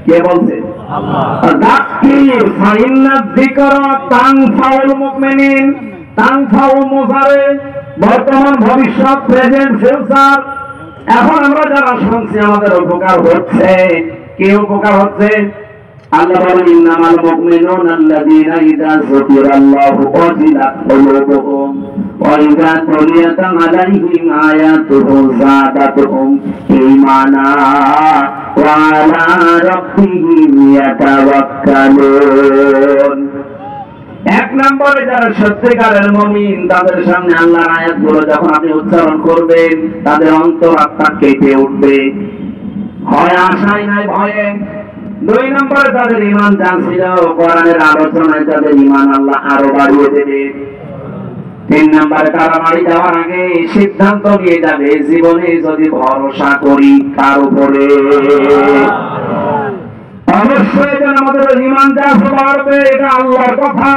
কে বলছে? আল্লাহ। যাক্কির ফাইন্না যিকরা তানফাউল মুমিনিন। তানফাউল মুজারে বর্তমান, ভবিষ্যৎ, প্রেজেন্ট, ফিউচার। এখন আমরা যারা শুনছি আমাদের উপকার হচ্ছে। কে উপকার হচ্ছে? আল্লাহ বলেন ইন্নামাল মুমিনুনা আল্লাযীনা ইযা যুকিরাল্লাহু ওয়াজিলাত কুলুবুহুম ওয়া ইযা তুলিয়াত আলাইহিম আয়াতুহু যাদাতুহুম ঈমানা ওয়া আলা রাব্বিহিম ইয়াতাওয়াক্কালুন। এক নম্বরে যারা সত্যিকারের মুমিন, তাদের সামনে আল্লাহর আয়াতগুলো যখন আপনি উচ্চারণ করবেন, তাদের অন্তরাত্মা কেঁপে উঠবে, হয় আশায় নাই ভয়ে। দুই নম্বরে তাদের ঈমান জানছিল, কোরআনের আলোচনায় তাদের ঈমান আল্লাহ আরো বাড়িয়ে দেবে। তিন নম্বরে তারা বাড়ি যাওয়ার আগে সিদ্ধান্ত নিয়ে যাবে, জীবনে যদি ভরসা করি কার উপরে, অবশ্যই যেন আমাদের ঈমান যা বাড়বে। এটা আল্লাহর কথা।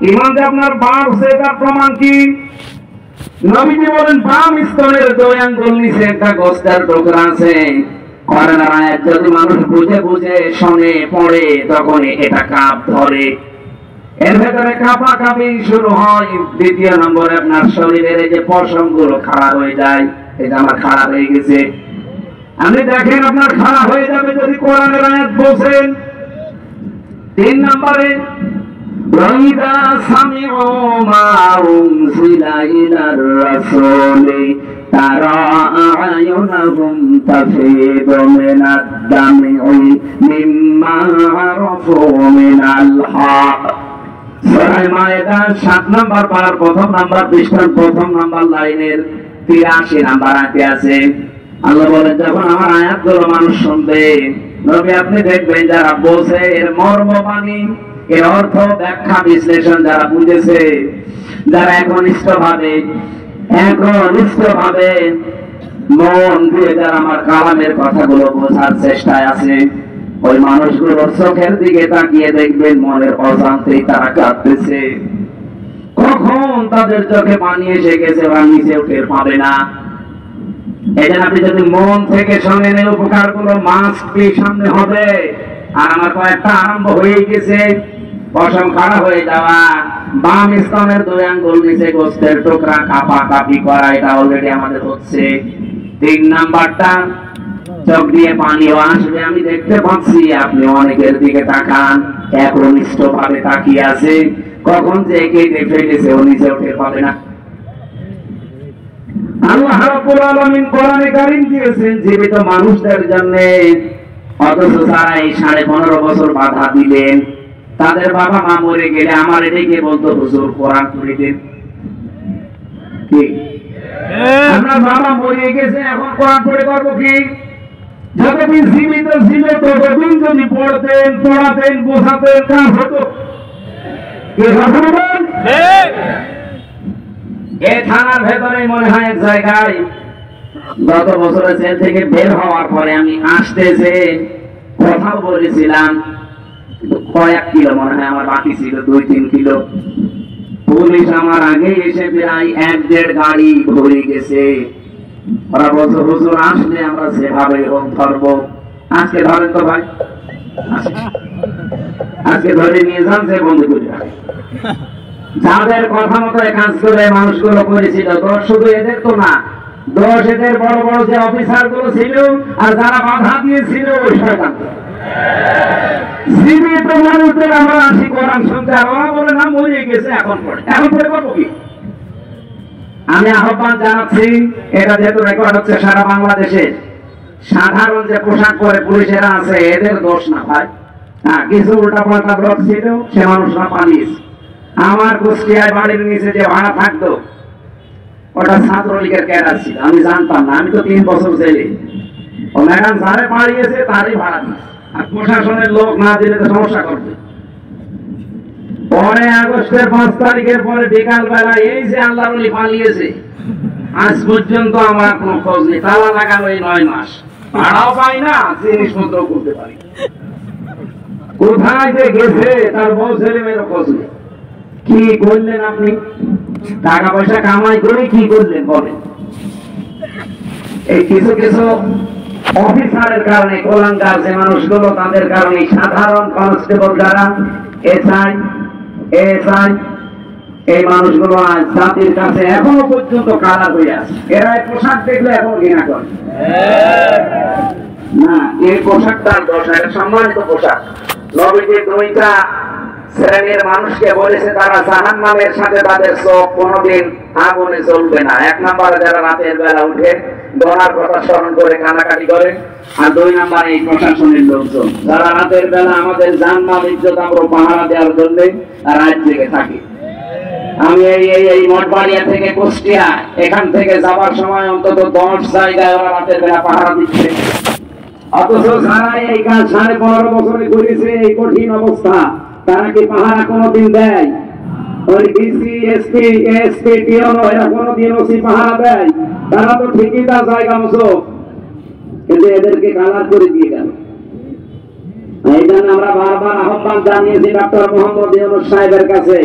ঈমান যে আপনার বাড়ছে তার প্রমাণ কি? নবীজি বলেন বাম স্তনের 2 আঙ্গুল নিচে একটা গোস্তের টুকরা আছে। কোরআনের আয়াত যদি মানুষ বুঝে বুঝে শোনে পড়ে, তখন এটা কাঁপ ধরে, এর ভেতরে কাঁপাকাঁপি শুরু হয়। দ্বিতীয় নম্বরে আপনার শরীরের এই যে পশমগুলো খাড়া হয়ে যায়, এটা আমার খাড়া হয়ে গেছে। আপনি দেখেন আপনার খাড়া হয়ে যাবে যদি কোরআনের আয়াত বোঝেন। তিন নম্বরে ওয়াইদা সামিউ মা উনজিলা ইলার রাসূলি তারা আ'য়ুনাহুম তাফীদু মিনাদ দামি মিম্মা আরাফু মিনাল হক। সূরা মায়েদা 7 নম্বর পারার প্রথম নাম্বার পৃষ্ঠার প্রথম নাম্বার লাইনের 83 নাম্বার আয়াতে আছে। আল্লাহ বলেন যখন আমার আয়াতগুলো মানুষ শুনবে, নবী আপনি দেখবেন যারা বোঝে এর মর্মবাণী, এর অর্থ, ব্যাখ্যা, বিশ্লেষণ যারা বুঝেছে, যারা একনিষ্ঠভাবে মন দিয়ে যারা আমার কালামের কথাগুলো বোঝার চেষ্টায় আছে, ওই মানুষগুলোর চোখের দিকে তাকিয়ে দেখবেন মনের অজান্তেই তারা কাঁদতেছে। কখন তাদের চোখে পানি এসে গেছে বা নিচেও টের পাবে না। এই জন্য আপনি যদি মন থেকে শোনেন এই উপকারগুলো মাস্টলি সামনে হবে। আর আমার কয়েকটা আরম্ভ হয়ে গেছে। পশম খাড়া হয়ে যাওয়া, বাম স্তনের 2 আঙ্গুল নিচে গোস্তের টুকরা কাঁপাকাঁপি করা, এটা অলরেডি আমাদের হচ্ছে। 3 নাম্বারটা চোখ দিয়ে পানিও আসবে, আমি দেখতে পাচ্ছি। আপনি অনেকের দিকে তাকান, একনিষ্ঠ ভাবে তাকিয়ে আছে, কখন যে কেটে ফেলেছে ও নিচে উঠে পাবে না। আল্লাহ রাব্বুল আলামিন কোরআনে কারীম দিয়েছেন জীবিত মানুষদের জন্য, অথচ তারা এই 15.5 বছর বাধা দিলেন। তাদের বাবা মা মরে গেলে আমার এটাকে বলতো হুজুর কোরআন পড়ে দেন। কি আপনার বাবা মরে গেছে, এখন কোরআন পড়ে করবো কি? যতদিন জীবিত ছিল ততদিন যদি পড়তেন, পড়াতেন, বোঝাতেন, কাজ হতো। কে কথা বলেন? এই থানার ভেতরে মনে হয় এক জায়গায় গত বছরের জেল থেকে বের হওয়ার পরে আমি আসতেছে কথা বলেছিলাম, কয়েক কিলো মনে হয় আমার বাকি ছিল, 2-3 কিলো। পুলিশ আমার আগে এসে প্রায় 1-1.5 গাড়ি ভরে গেছে। ওরা বলছে হুজুর আসলে আমরা সেভাবে হোক ধরবো। আজকে ধরেন তো ভাই, আজকে ধরে নিয়ে যান, সে বন্ধ করে রাখে। যাদের কথা মতো কাজ করে মানুষগুলো করেছিল, দোষ শুধু এদের তো না, দোষ এদের বড় বড় যে অফিসার গুলো ছিল আর যারা বাধা দিয়েছিল ওই শয়তান। জীবিত মানুষদের আমরা আসি কোরআন শুনতে, আর ওরা বলে না মরে গেছে, এখন পড়ে করবো কি? আমি আহ্বান জানাচ্ছি, এটা যেহেতু রেকর্ড হচ্ছে সারা বাংলাদেশে, সাধারণ যে পোশাক পরে পুলিশেরা আছে এদের দোষ না ভাই। হ্যাঁ, কিছু উল্টা পাল্টা ব্লক ছিল, সে মানুষরা পালিয়েছে। আমার কুষ্টিয়ায় বাড়ির নিচে যে ভাড়া থাকতো ওটা ছাত্রলীগের ক্যাডার ছিল, আমি জানতাম না। আমি তো 3 বছর জেলে। ও ম্যাডাম যারে পালিয়েছে তারই ভাড়া দিচ্ছে, আর প্রশাসনের লোক না দিলে তো সমস্যা করবে। পরে আগস্টের 5 তারিখের পরে বিকাল বেলা এই যে আল্লাহর ওলি পালিয়েছে, আজ পর্যন্ত আমার কোনো খোঁজ নেই। তালা লাগানো এই 9 মাস, ভাড়াও পাই না, জিনিসপত্র করতে পারি। কোথায় যে গেছে তার বউ ছেলে মেয়ের খোঁজ নেই। কি করলেন আপনি? টাকা পয়সা কামাই করে কি করলেন বলেন? এই কিছু কিছু অফিসারের কারণে, কোলাঙ্গার যে মানুষগুলো, তাদের কারণে সাধারণ কনস্টেবল যারা, এসআই এই মানুষগুলো আজ জাতির কাছে এখনো পর্যন্ত কালা হয়ে আছে। এরা পোশাক দেখলে এখন ঘৃণা করে না। এই পোশাকটার দোষ, এটা সম্মানিত পোশাক। নবীজি দুইটা শ্রেণীর মানুষকে বলেছে তারা জাহান্নামের সাথে তাদের চোখ কোনোদিন আগুনে জ্বলবে না। এক নম্বরে যারা রাতের বেলা উঠে দোনার কথা স্মরণ করে কানাকাটি করে, আর দুই নম্বরে এই প্রশাসনের লোকজন যারা রাতের বেলা আমাদের জানমাল ইজ্জত আমরা পাহারা দেওয়ার জন্য রাত জেগে থাকি। আমি এই মঠবাড়িয়া থেকে কুষ্টিয়া, এখান থেকে যাবার সময় অন্তত 10 জায়গায় ওরা রাতের বেলা পাহারা দিচ্ছে। অথচ যারা এই কাজ 15.5 বছরে করেছে, এই কঠিন অবস্থা, তারা কি পাহারা কোনোদিন দেয়? ওই ডিসি, এসপি, এসপি, টিওনো এরা কোনোদিন ওসি পাহারা দেয়? তারা তো ঠিকই তার জায়গা মতো, কিন্তু এদেরকে কালার করে দিয়ে গেল। এই জন্য আমরা বারবার আহ্বান জানিয়েছি ডক্টর মোহাম্মদ ইউনূস সাহেবের কাছে,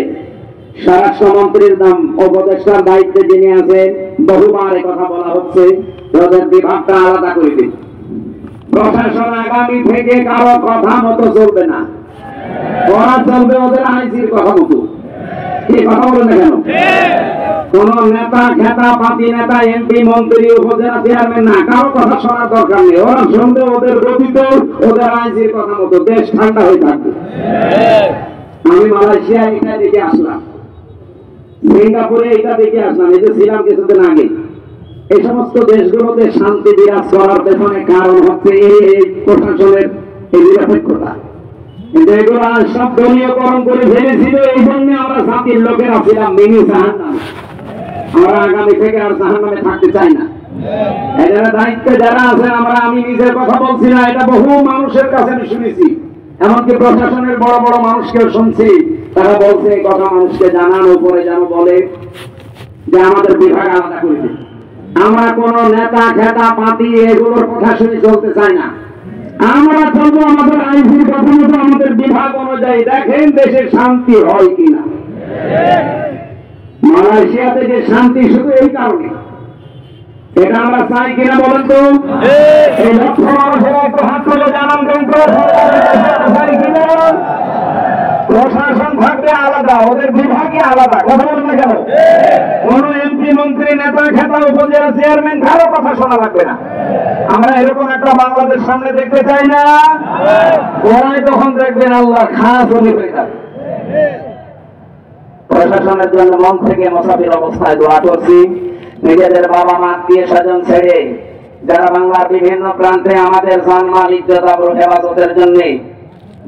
স্বরাষ্ট্রমন্ত্রীর নাম উপদেষ্টার দায়িত্বে যিনি আছেন, বহুবার এই কথা বলা হচ্ছে, ওদের বিভাগটা আলাদা করে দিন। প্রশাসন আগামী থেকে কারো কথা মতো চলবে না, ওরা চলবে ওদের আইজির কথা মতো। কি কথা বলেন না কেন? কোন নেতা, খেতা, পাতি নেতা, এমপি, মন্ত্রী, উপজেলা চেয়ারম্যান না, কারো কথা শোনার দরকার নেই। ওরা শুনবে ওদের গঠিত, ওদের আইজির কথা মতো, দেশ ঠান্ডা হয়ে থাকবে। আমি মালয়েশিয়া এটা দেখে আসলাম, সিঙ্গাপুরে এটা দেখে আসলাম, এই যে ছিলাম কিছুদিন আগে। এই সমস্ত দেশগুলোতে শান্তি বিরাজ করার পেছনে কারণ হচ্ছে এই প্রশাসনের এই নিরপেক্ষতা। কিন্তু এগুলো সব দলীয়করণ করে ফেলেছিল। এই জন্য আমরা জাতির লোকেরা ছিলাম মিনি জাহান্নাম। আমরা আগামী থেকে আর জাহান্নামে থাকতে চাই না। এখানে দায়িত্বে যারা আছেন, আমি নিজের কথা বলছি না, এটা বহু মানুষের কাছে আমি শুনেছি, এমনকি প্রশাসনের বড় বড় মানুষকেও শুনছি। তারা বলছে এই কথা মানুষকে জানানোর পরে যেন বলে যে আমাদের বিভাগ আলাদা করে দিন। আমরা কোন নেতা, খেতা, পাতি এগুলোর কথা শুনে চলতে চাই না। আমরা চলবো আমাদের আইনজীবী কথা মতো, আমাদের বিভাগ অনুযায়ী। দেখেন দেশের শান্তি হয় কিনা। মালয়েশিয়াতে যে শান্তি শুধু এই কারণে, এটা আমরা চাই কিনা বলেন তো? এই লক্ষ মানুষের একটু হাত তুলে জানান কিন্তু চাই কিনা? প্রশাসন থাকবে আলাদা, ওদের বিভাগই আলাদা। কথা বলেন না কেন? কোন এমপি, মন্ত্রী, নেতা, খেতা, উপজেলা চেয়ারম্যান কারো কথা শোনা লাগবে না। আমরা এরকম একটা বাংলাদেশ সামনে দেখতে চাই না। ওরাই তখন দেখবেন আল্লাহ খাস হয়ে যাবে। প্রশাসনের জন্য মন থেকে মুসাফির অবস্থায় দোয়া করছি। নিজেদের বাবা মা, আত্মীয় স্বজন ছেড়ে যারা বাংলার বিভিন্ন প্রান্তে আমাদের জানমাল ইজ্জত আবরু হেফাজতের জন্য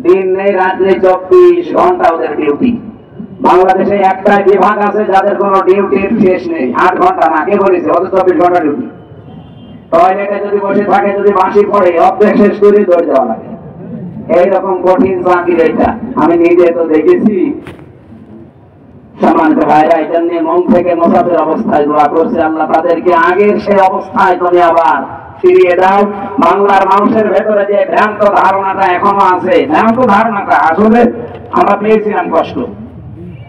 দিন নেই রাত নেই, 24 ঘন্টা ওদের ডিউটি। বাংলাদেশে একটাই বিভাগ আছে যাদের কোনো ডিউটির শেষ নেই, 8 ঘন্টা না, কে বলেছে? ওদের 24 ঘন্টা ডিউটি। টয়লেটে যদি বসে থাকে, যদি বাঁশি পড়ে, অর্ধেক শেষ করে দৌড় যাওয়া লাগে। এইরকম কঠিন চাকরি এটা, আমি নিজে তো দেখেছি। সম্মানিত ভাইরা, এই জন্য মন থেকে মুসাফির অবস্থায় দোয়া করছে, আল্লাহ তাদেরকে আগের সেই অবস্থায় তুমি আবার ফিরিয়ে দাও। বাংলার মানুষের ভেতরে যে ভ্রান্ত ধারণাটা এখনো আছে, ভ্রান্ত ধারণাটা আসলে আমরা পেয়েছিলাম কষ্ট,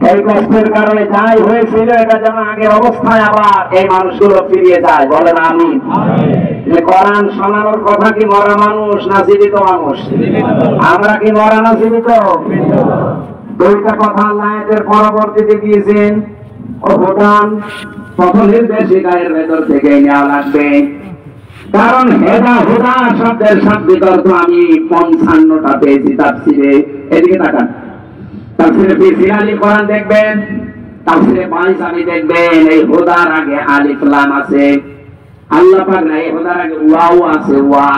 এই কষ্টের কারণে যাই হয়েছিল এটা যেন আগের অবস্থায় আবার এই মানুষগুলো ফিরিয়ে যায়। বলেন আমিন। যে কোরআন শোনানোর কথা কি মরা মানুষ না জীবিত মানুষ? আমরা কি মরা না জীবিত? দুইটা কথা আল্লাহ এর পরবর্তীতে দিয়েছেন। অবদান সকলের বেশি গায়ের ভেতর থেকে নেওয়া লাগবে, কারণ হেদা হুদা শব্দের শাব্দিক অর্থ আমি 55টা পেয়েছি তাফসিরে। এদিকে তাকান, তাফসিরে ফিসিয়ালি কোরআন দেখবেন, তাফসিরে বাইসামি দেখবেন, এই হুদার আগে আলিফ লাম আছে। আল্লাহ পাক না, এই হুদার আগে ওয়াও আছে, ওয়া।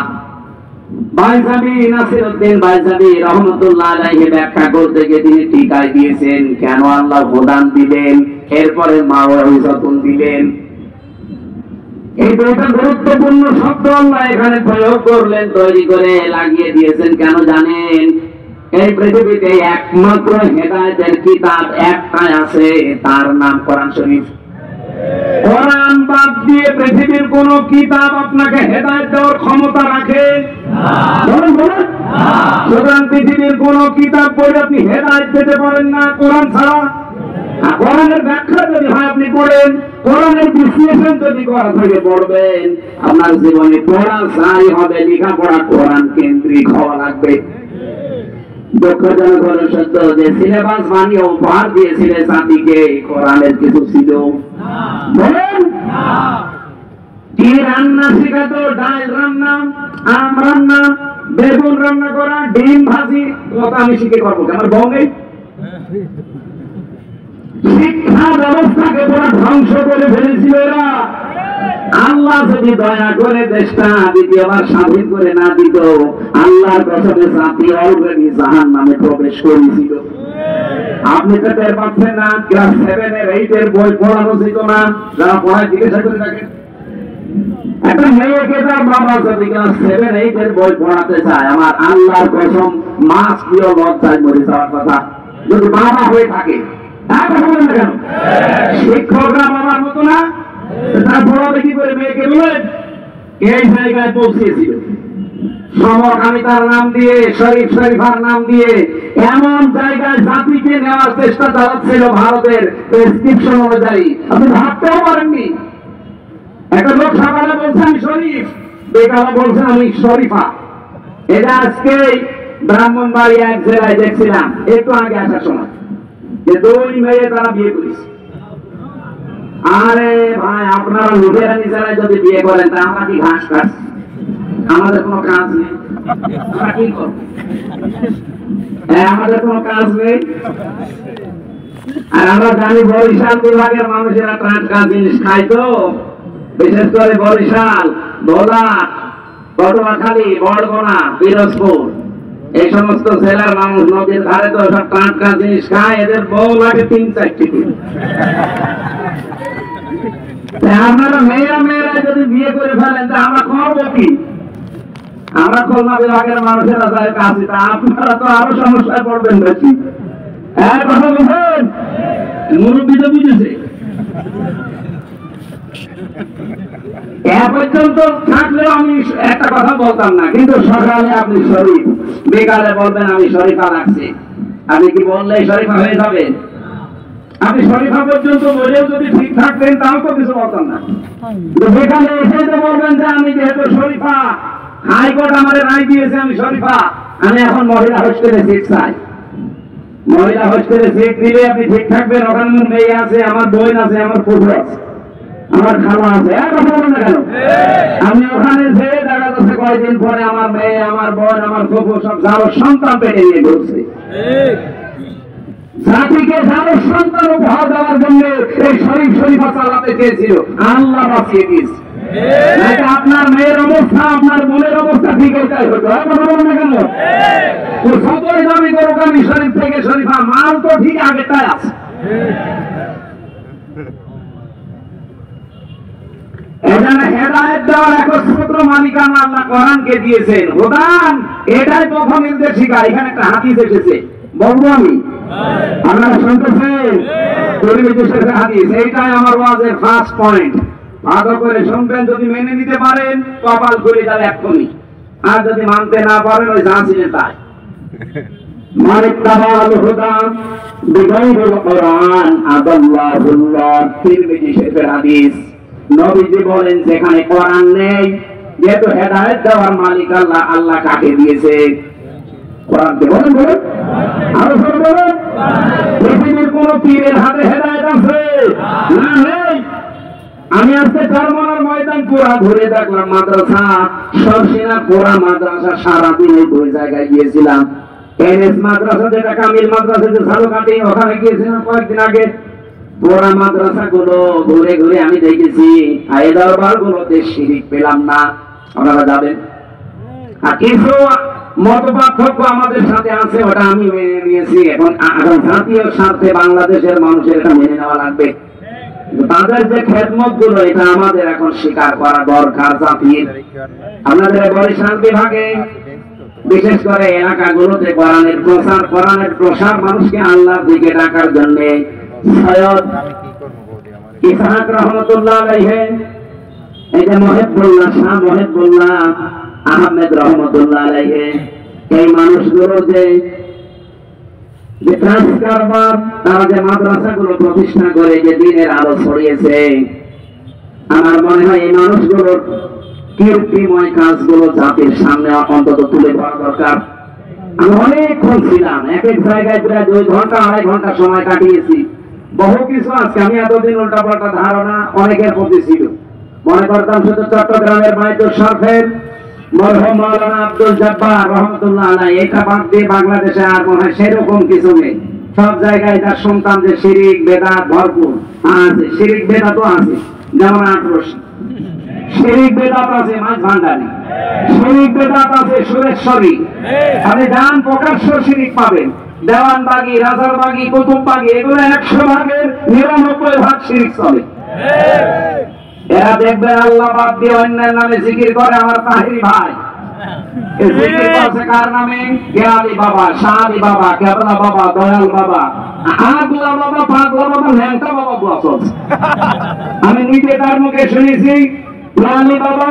বাইসামি নাসিরউদ্দিন বাইসামি রহমাতুল্লাহ আলাইহি ব্যাখ্যা করতে গিয়ে তিনি টিকায় দিয়েছেন কেন আল্লাহ হুদান দিলেন, এরপরে মাওয়াইজাতুন দিলেন। এই দুটো গুরুত্বপূর্ণ শব্দ আল্লাহ এখানে প্রয়োগ করলেন, তৈরি করে লাগিয়ে দিয়েছেন। কেন জানেন? এই পৃথিবীতে একমাত্র হেদায়েতের কিতাব একটাই আছে, তার নাম কোরআন শরীফ। কোরআন বাদ দিয়ে পৃথিবীর কোন কিতাব আপনাকে হেদায়েত দেওয়ার ক্ষমতা রাখে? সুতরাং পৃথিবীর কোন হেদায়েত পেতে পারেন না কোরআন ছাড়া। আর কোরআনের ব্যাখ্যা যদি হয় আপনি পড়েন, কোরআনের বিশ্লেষণ যদি করা থাকে পড়বেন, আপনার জীবনে পড়া যাই হবে লেখাপড়া কোরআন কেন্দ্রিক হওয়া লাগবে। দুঃখজনক হলো সত্য যে সিলেবাস বানিয়ে উপহার দিয়েছিলে জাতিকে, কোরআনের কিছু ছিল বলেন কি? রান্না শেখাতো, ডাল রান্না, আম রান্না, বেগুন রান্না করা, ডিম ভাজি, কথা আমি শিখে করবো আমার বউ নেই। শিক্ষা ব্যবস্থাকে পুরো ধ্বংস করে ফেলেছিল এরা। আল্লাহ যদি দয়া করে দেশটা দ্বিতীয়বার স্বাধীন করে না দিত, আল্লাহর কসমে জাতি অলরেডি জাহান্নামে প্রবেশ করেছিল। আপনি তো টের পাচ্ছেন না? ক্লাস 7 এর 8 এর বই পড়ানো ছিল না? যারা পড়ায় জিজ্ঞাসা করে থাকেন, একটা মেয়েকে তার বাবা যদি ক্লাস 7 8 এর বই পড়াতে চায়, আমার আল্লাহর কসম মাস প্রিয় লজ্জায় মরে যাওয়ার কথা যদি বাবা হয়ে থাকে। শিক্ষকরা বাবার মতো না, তার পড়াবে কি করে মেয়েকে? বলেন এই জায়গায় পৌঁছেছিল সমকামিতার নাম দিয়ে, শরীফ শরীফার নাম দিয়ে এমন জায়গায় জাতিকে নেওয়ার চেষ্টা চালাচ্ছিল ভারতের প্রেসক্রিপশন অনুযায়ী। আপনি ভাবতেও পারেননি। একটা লোক সকালে বলছে আমি শরীফ, বেকালে বলছে আমি শরীফা। এটা আজকে ব্রাহ্মণবাড়িয়া এক জেলায় দেখছিলাম একটু আগে আসার সময়, যে 2 মেয়ে তারা বিয়ে করেছে। আরে ভাই, আপনারা লোকেরা নিজেরাই যদি বিয়ে করেন তা আমরা কি ঘাস কাটছি? আমাদের কোনো কাজ নেই, আমরা কি করব? আমাদের কোনো কাজ নেই। আর আমরা জানি বরিশাল বিভাগের মানুষেরা টাটকা জিনিস খায়, তো বিশেষ করে বরিশাল, ভোলা, পটুয়াখালী, বরগুনা, পিরোজপুর এই সমস্ত জেলার মানুষ নদীর ধারে তো সব টাটকা জিনিস খায়। এদের বউ লাগে 3-4টি। আপনারা মেয়েরা যদি বিয়ে করে ফেলেন তা আমরা করবো কি? আমরা খুলনা বিভাগের মানুষেরা যাই কাছে, তা আপনারা তো আরো সমস্যায় পড়বেন বেশি। কথা বলছেন, মুরব্বী তো বুঝেছে। পর্যন্ত থাকলেও আমি একটা কথা বলতাম না, কিন্তু সকালে আপনি শরীফ, বিকালে বলবেন আমি শরীফা লাগছে। আপনি কি বললে শরীফা হয়ে যাবেন? আপনি শরীফা পর্যন্ত বলেও যদি ঠিক থাকতেন তাও তো কিছু বলতাম না। বিকালে এসে তো বলবেন যে আমি যেহেতু শরীফা, হাইকোর্ট আমার রায় দিয়েছে আমি শরীফা, আমি এখন মহিলা হোস্টেলে সিট চাই। মহিলা হোস্টেলে সিট দিলে আপনি ঠিক থাকবেন। ওখানে আমার মেয়ে আছে, আমার বোন আছে, আমার ফুফু আছে, আমার খালা আছে। কথা বলেন না কেন? আমি ওখানে যেয়ে দেখা যাচ্ছে কয়েকদিন পরে আমার মেয়ে, আমার বোন, আমার ফুফু সব যারো সন্তান পেটে নিয়ে ঘুরছে। জাতিকে যারো সন্তান উপহার দেওয়ার জন্য এই শরীফ শরীফা চালাতে চেয়েছিল, আল্লাহ বাঁচিয়ে দিয়েছে। আপনার মেয়ের অবস্থা, আপনার বোনের অবস্থা ঠিক এটাই হতো। কথা বলেন না কেন? সতই দাবি করুক আমি শরীফ থেকে শরীফা, মাল তো ঠিক আগেটাই আছে। এখানে হেদায়েত দেওয়ার একচ্ছত্র মালিকানা আল্লাহ কোরআনকে দিয়েছেন। কোরআন এটাই প্রথম নির্দেশিকা। এখানে একটা হাদিস এসেছে, বলবো আমি, আপনারা শুনতেছেন? হাদিস, এইটাই আমার ওয়াজের ফার্স্ট পয়েন্ট। ভালো করে শুনবেন, যদি মেনে নিতে পারেন কপাল খুলে যাবে এক্ষুনি, আর যদি মানতে না পারেন ওই যা ছিলেন তাই। মানিত্তাবাল হুদা বিগাইরিল কোরআন আদাল্লাহুল্লাহ, তিরমিজি শরীফের হাদিস। নবীজি বলেন যেখানে কোরআন নেই, যেহেতু হেদায়েত দেওয়ার মালিক আল্লাহ, আল্লাহ কাকে দিয়েছে? কোরআনকে। বলেন বলেন, আরো সব বলেন। পৃথিবীর কোন পীরের হাতে হেদায়েত আছে? না, নেই। আমি আজকে চারমোনার ময়দান পুরা ঘুরে দেখলাম, মাদ্রাসা সরসিনা পুরা মাদ্রাসা, সারাদিন এই 2 জায়গায় গিয়েছিলাম। এনএস মাদ্রাসা, যেটা কামিল মাদ্রাসা, যে ঝালকাঠি, ওখানে গিয়েছিলাম কয়েকদিন আগে। পুরা মাদ্রাসা গুলো ঘুরে ঘুরে আমি দেখেছি, এই দরবার গুলোতে শিরিক পেলাম না। আপনারা যাবেন। আর কিছু মত পার্থক্য আমাদের সাথে আছে, ওটা আমি মেনে নিয়েছি। এখন জাতীয় স্বার্থে বাংলাদেশের মানুষের এটা মেনে নেওয়া লাগবে। তাদের যে খেদমত গুলো, এটা আমাদের এখন স্বীকার করা দরকার জাতির। আপনাদের বরিশাল বিভাগে বিশেষ করে এলাকাগুলোতে কোরআনের প্রসার মানুষকে আল্লাহর দিকে ডাকার জন্য সৈয়দ ইসহাক রহমতুল্লাহ আলাইহি, এই যে মহিবুল্লাহ, শাহ মহিবুল্লাহ আহমেদ রহমতুল্লাহ আলাইহি, এই মানুষগুলো যে যে কাজ কারবার, তারা যে মাদ্রাসাগুলো প্রতিষ্ঠা করে যে দিনের আলো ছড়িয়েছে, আমার মনে হয় এই মানুষগুলোর কীর্তিময় কাজগুলো জাতির সামনে অন্তত তুলে ধরা দরকার। আমি অনেকক্ষণ ছিলাম, এক এক জায়গায় প্রায় 2 ঘন্টা 2.5 ঘন্টা সময় কাটিয়েছি। বহু কিছু আছে আমি এতদিন উল্টাপাল্টা ধারণা অনেকের প্রতি ছিল, মনে করতাম শুধু চট্টগ্রামের বাইতুল শরফের মরহুম মাওলানা আব্দুল জব্বার রহমতুল্লাহ আলাইহি, এটা বাদ দিয়ে বাংলাদেশে আর মনে হয় সেরকম কিছু নেই। সব জায়গায় যা শুনতাম যে শিরিক বেদাত ভরপুর আছে, শিরিক বেদাতও আছে, যেমন আক্রোশ শিরিক বেদাত আছে মাছ ভান্ডারি, শিরিক বেদাত আছে সুরেশ্বরী, আপনি যান প্রকাশ্য শিরিক পাবেন। দেওয়ানবাগি, রাজারবাগি, কুতুববাগি, এগুলো 100 ভাগের 99 ভাগ শিরিক চলে। এরা দেখবেন আল্লাহ বাদ দিয়ে অন্যের নামে জিকির করে। আমার তাহিরি ভাই জিকির করছে কার নামে? গেয়ালি বাবা, শাহালি বাবা, কেবলা বাবা, দয়াল বাবা, আগলা বাবা, পাগলা বাবা, ন্যাংটা বাবা বলছ। আমি নিজে তার মুখে শুনেছি গেয়ালি বাবা,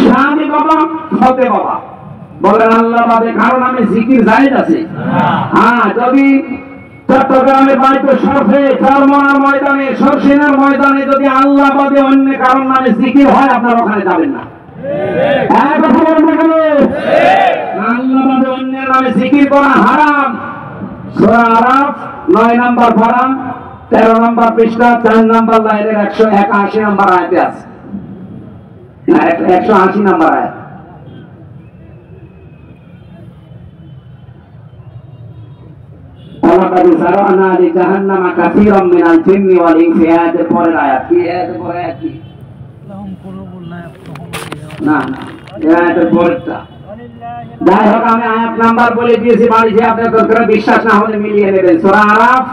শাহালি বাবা, ফতে বাবা বলেন আল্লাহ বাদে কারণ আমি জিকির জায়েজ আছে। হ্যাঁ, যদি চট্টগ্রামের বাইতুল শরফে, চারমোনার ময়দানে, সরসিনার ময়দানে যদি আল্লাহ বাদে অন্য কারণ নামে জিকির হয়, আপনারা ওখানে যাবেন না। আল্লাহ বাদে অন্যের নামে জিকির করা হারাম। সূরা আরাফ 9 নম্বর পারা 13 নম্বর পৃষ্ঠা 4 নম্বর লাইনের 181 নম্বর আয়াতে আছে। 180 নম্বর আয়াত। ওয়ালাকাদ যারানা লিজাহান্নামা কাসীরাম মিনাল জিন্নি ওয়াল ইনসি, আয়াতের পরের আয়াত কি? আয়াতের পরে আয়াত কি? না না, আয়াতের পরেরটা। যাই হোক, আমি আয়াত নাম্বার বলে দিয়েছি, বাড়িতে আপনার দরকার বিশ্বাস না হলে মিলিয়ে নেবেন। সূরা আরাফ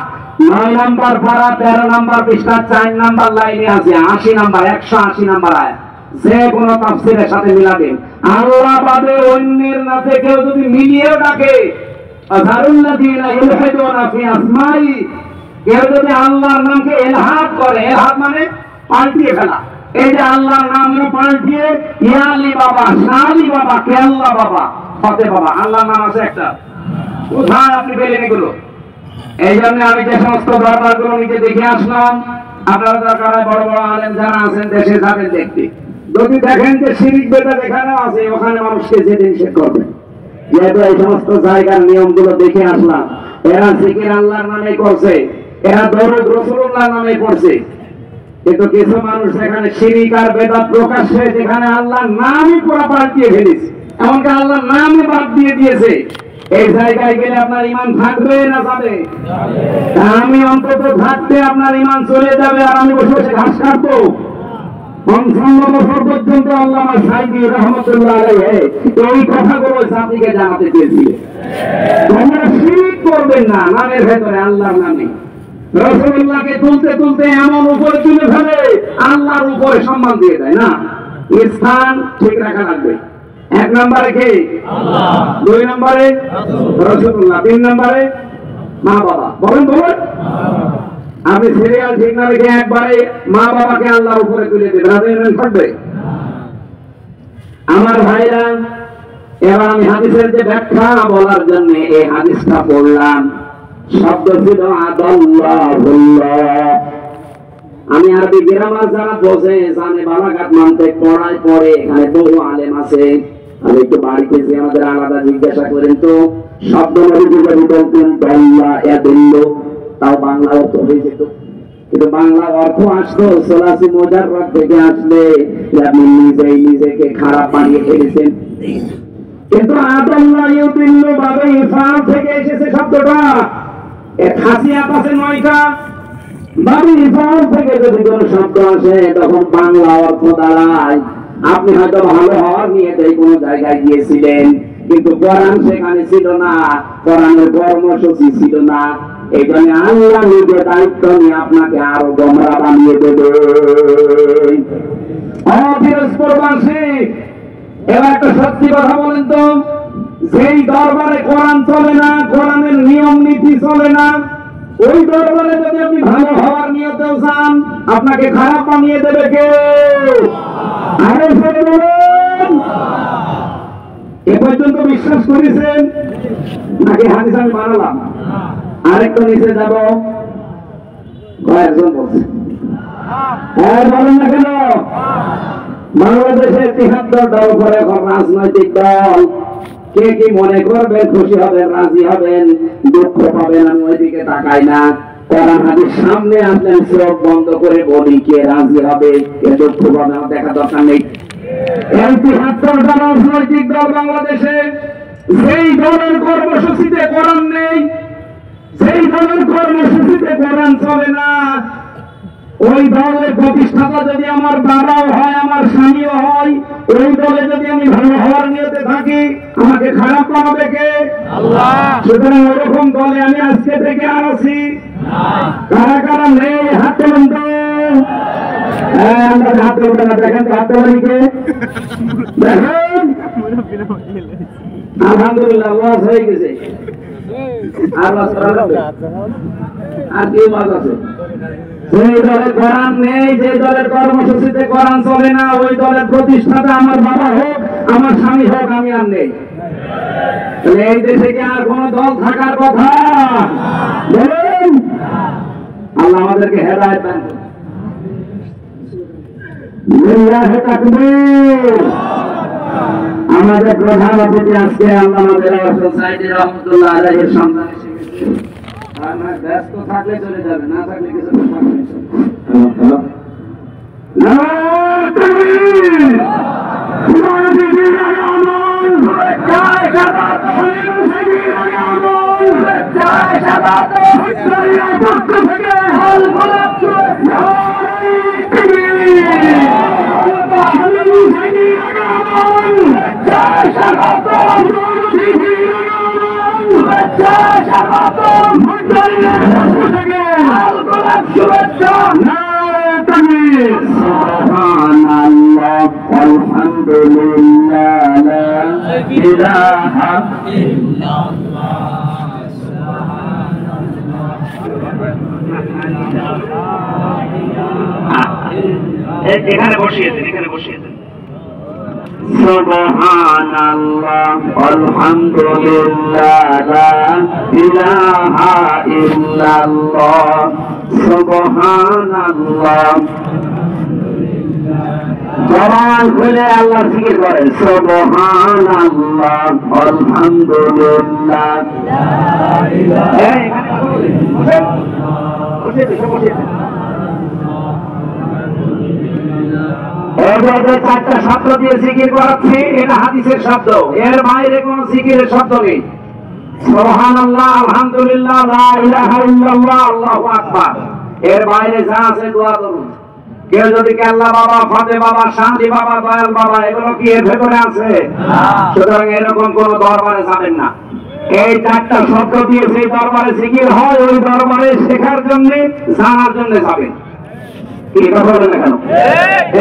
9 নম্বর পারা 13 নম্বর পৃষ্ঠা 4 নম্বর লাইনে আছে 80 নম্বর 180 নম্বর আয়াত। যে কোনো তাফসীরের সাথে মিলাবেন। আল্লাহ বাদে অন্যের নামে কেউ যদি মিলিয়েও ডাকে, কেউ যদি আল্লাহর নামকে এলহাদ করে, এলহাদ মানে পাল্টিয়ে ফেলা, এই যে আল্লাহর নাম পাল্টিয়ে ইয়ালি বাবা, শালি বাবা, কেল্লা বাবা, ফতে বাবা, আল্লাহর নাম আছে একটা, কোথায় আপনি পেলেন এগুলো? এই জন্য আমি যে সমস্ত দরবারগুলো নিজে দেখে আসলাম, আপনারা দরকার বড় বড় আলেম যারা আছেন দেশে যাবেন দেখতে, যদি দেখেন যে শিরিক বেদাত এখানেও আছে, ওখানে মানুষকে যেতে নিষেধ করবেন। যেহেতু এই সমস্ত জায়গার নিয়মগুলো দেখে আসলাম, এরা জিকির আল্লাহর নামে করছে, এরা দরুদ রাসূলুল্লাহর নামে পড়ছে, কিন্তু কিছু মানুষ এখানে শিরিক আর বেদাত প্রকাশ্যে, যেখানে আল্লাহর নামই পুরো পাল্টিয়ে ফেলেছে, এমনকি আল্লাহর নামই বাদ দিয়ে দিয়েছে। এই জায়গায় গেলে আপনার ঈমান থাকবে না যাবে? আমি অন্তত থাকতে আপনার ঈমান চলে যাবে, আর আমি বসে বসে ঘাস কাটবো। 55 বছর পর্যন্ত আল্লামা সাইদি রহমতুল্লাহ আলাইহি এই কথাগুলো জাতিকে জানাতে চেয়েছিলেন। তোমরা শিরক করবেন না নামের ভেতরে, আল্লাহর নামে। রাসূলুল্লাহকে তুলতে তুলতে এমন উপরে তুলে ফেলে, আল্লাহর উপরে সম্মান দিয়ে দেয় না। স্থান ঠিক রাখা লাগবে। 1 নম্বরে কে? আল্লাহ। 2 নম্বরে রাসূলুল্লাহ। 3 নম্বরে মা বাবা। বলেন বলেন, আপনি সিরিয়াল ঠিক না রেখে একবারে মা বাবাকে আল্লাহর উপরে তুলে দেবেন, আপনি থাকবে? আমার ভাইরা, এবার আমি হাদিসের যে ব্যাখ্যা বলার জন্য এই হাদিসটা পড়লাম। শব্দ ছিল আদাল্লাহুল্লাহ। আমি আরবি গ্রামার যারা বোঝে, জানে, বালাগাত মানতে পড়ায় পড়ে, এখানে বহু আলেম আছে। আমি একটু বাড়িতে যে আমাদের আলাদা জিজ্ঞাসা করেন তো, শব্দ নবী বলতেন দাল্লা ইয়াদুল্লু, তাও বাংলা অর্থ হয়ে যেত, কিন্তু বাংলা অর্থ আসতো সোলাসি মুজাররাদ থেকে আসলে আপনি নিজেই নিজেকে খারাপ বানিয়ে ফেলেছেন। কিন্তু আদাল্লাহ ইউদিল্লু ভাবে ইফাল থেকে এসেছে শব্দটা, এর খাসিয়াত আছে 9টা। ভাবে ইফাল থেকে যদি কোনো শব্দ আসে, তখন বাংলা অর্থ দাঁড়ায় আপনি হয়তো ভালো হওয়ার নিয়ে কোনো জায়গায় গিয়েছিলেন, কিন্তু কোরআন সেখানে ছিল না, কোরআনের কর্মসূচি ছিল না। এই জন্য আল্লাহ নিজে দায়িত্ব নিয়ে আপনাকে আরো গোমরা বানিয়ে দেবে। এবার একটা সত্যি কথা বলেন তো, যেই দরবারে কোরআন চলে না, কোরআনের নিয়ম নীতি চলে না, ওই দরবারে যদি আপনি ভালো হওয়ার নিয়তেও চান, আপনাকে খারাপ বানিয়ে দেবে কে? আরে সেটা বলুন, এ পর্যন্ত বিশ্বাস করেছেন নাকি হাদিস আমি বানালাম? আরেকটু নিচে যাব, কয়েকজন বলছে হ্যাঁ বলেন না কেন? বাংলাদেশে ৭৩ দল করে এখন রাজনৈতিক দল, কে কি মনে করবেন? খুশি হবেন, রাজি হবেন, দুঃখ পাবেন, আমি ওইদিকে তাকাই না। কোরআন হাদিস সামনে আসলেন, চোখ বন্ধ করে বলি কে রাজি হবে, কে দুঃখ পাবে, আমার দেখা দরকার নেই। এই ৭৩টা রাজনৈতিক দল বাংলাদেশে, যেই দলের কর্মসূচিতে কোরআন নেই, যেই দলের কর্মসূচিতে কোরআন চলে না, ওই দলের প্রতিষ্ঠাতা যদি আমার বাবাও হয়, আমার স্বামীও হয়, ওই দলে যদি আমি ভালো হওয়ার নিয়তে থাকি, আমাকে খারাপ বানাবে কে? আল্লাহ। সুতরাং ওরকম দলে আমি আজকে থেকে আর আছি? কারা কারা নেই হাত তোলেন তো। হ্যাঁ, আমরা হাত তোলতে না, দেখেন হাত তোলেনকে দেখেন। আলহামদুলিল্লাহ, ওয়াজ হয়ে গেছে। আর আর কি ওয়াজ আছে? যেই দলের কোরআন নেই, যে দলের কর্মসূচিতে কোরআন চলে না, ওই দলের প্রতিষ্ঠাতা আমার বাবা হোক, আমার স্বামী হোক, আমি আর নেই। এই দেশে কি আর কোন দল থাকার কথা? বলুন। আল্লাহ আমাদেরকে হেদায়েত দান করুন। লিল্লাহি তাকবীর। আমাদের প্রধান অতিথি আজকে আল্লামা দেলাওয়ার হোসেন সাঈদী রহমাতুল্লাহ আলাইহির সন্তান এসে ব্যস্ত থাকলে চলে যাবে, না থাকলে কিছু সুবহানাল্লাহ আলহামদুলিল্লাহ লা ইলাহা ইল্লাল্লাহ এখানে বসিয়ে দেন, এখানে বসিয়ে দেন। সুবহানাল্লাহ আলহামদুলিল্লাহ লা ইলাহা ইল্লাল্লাহ সুবহানাল্লাহ। জবান খুলে আল্লাহ জিকির করেন, সুবহানাল্লাহ আলহামদুলিল্লাহ লা ইলাহা ইল্লাল্লাহ। চারটা শব্দ দিয়ে জিকির করাচ্ছি, এটা হাদিসের শব্দ, এর বাইরে কোন জিকিরের শব্দ নেই। সুবহানাল্লাহ আলহামদুলিল্লাহ লা ইলাহা ইল্লাল্লাহ আল্লাহু আকবার, এর বাইরে যা আছে দোয়া করুন। কেউ যদি আল্লাহ বাবা, ফাতে বাবা, শান্তি বাবা, দয়াল বাবা, এগুলো কি এর ভেতরে আছে? সুতরাং এরকম কোন দরবারে যাবেন না। এই চারটা শব্দ দিয়ে সেই দরবারে জিকির হয়, ওই দরবারে শেখার জন্য, জানার জন্য যাবেন। কি কথা বলেন না কেন?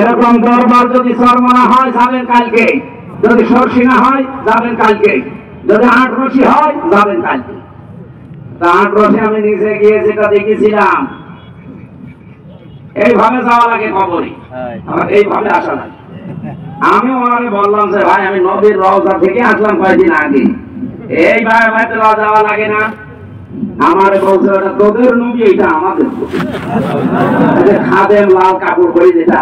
এরকম দরবার যদি চরমনা হয় যাবেন কালকে, যদি সরসিনা হয় যাবেন কালকে, যদি আটরশি হয় যাবেন কালকে। আটরশি আমি নিজে গিয়ে যেটা দেখেছিলাম, এইভাবে যাওয়া লাগে কবরে, আবার এইভাবে আসা লাগে। আমি ওনারে বললাম যে ভাই আমি নবীর রওজা থেকে আসলাম কয়েকদিন আগে, এইভাবে হয়তো যাওয়া লাগে না। আমার বলছে ওটা তোদের নবী, এটা আমাদের খাদেম লাল কাপড় করে যেটা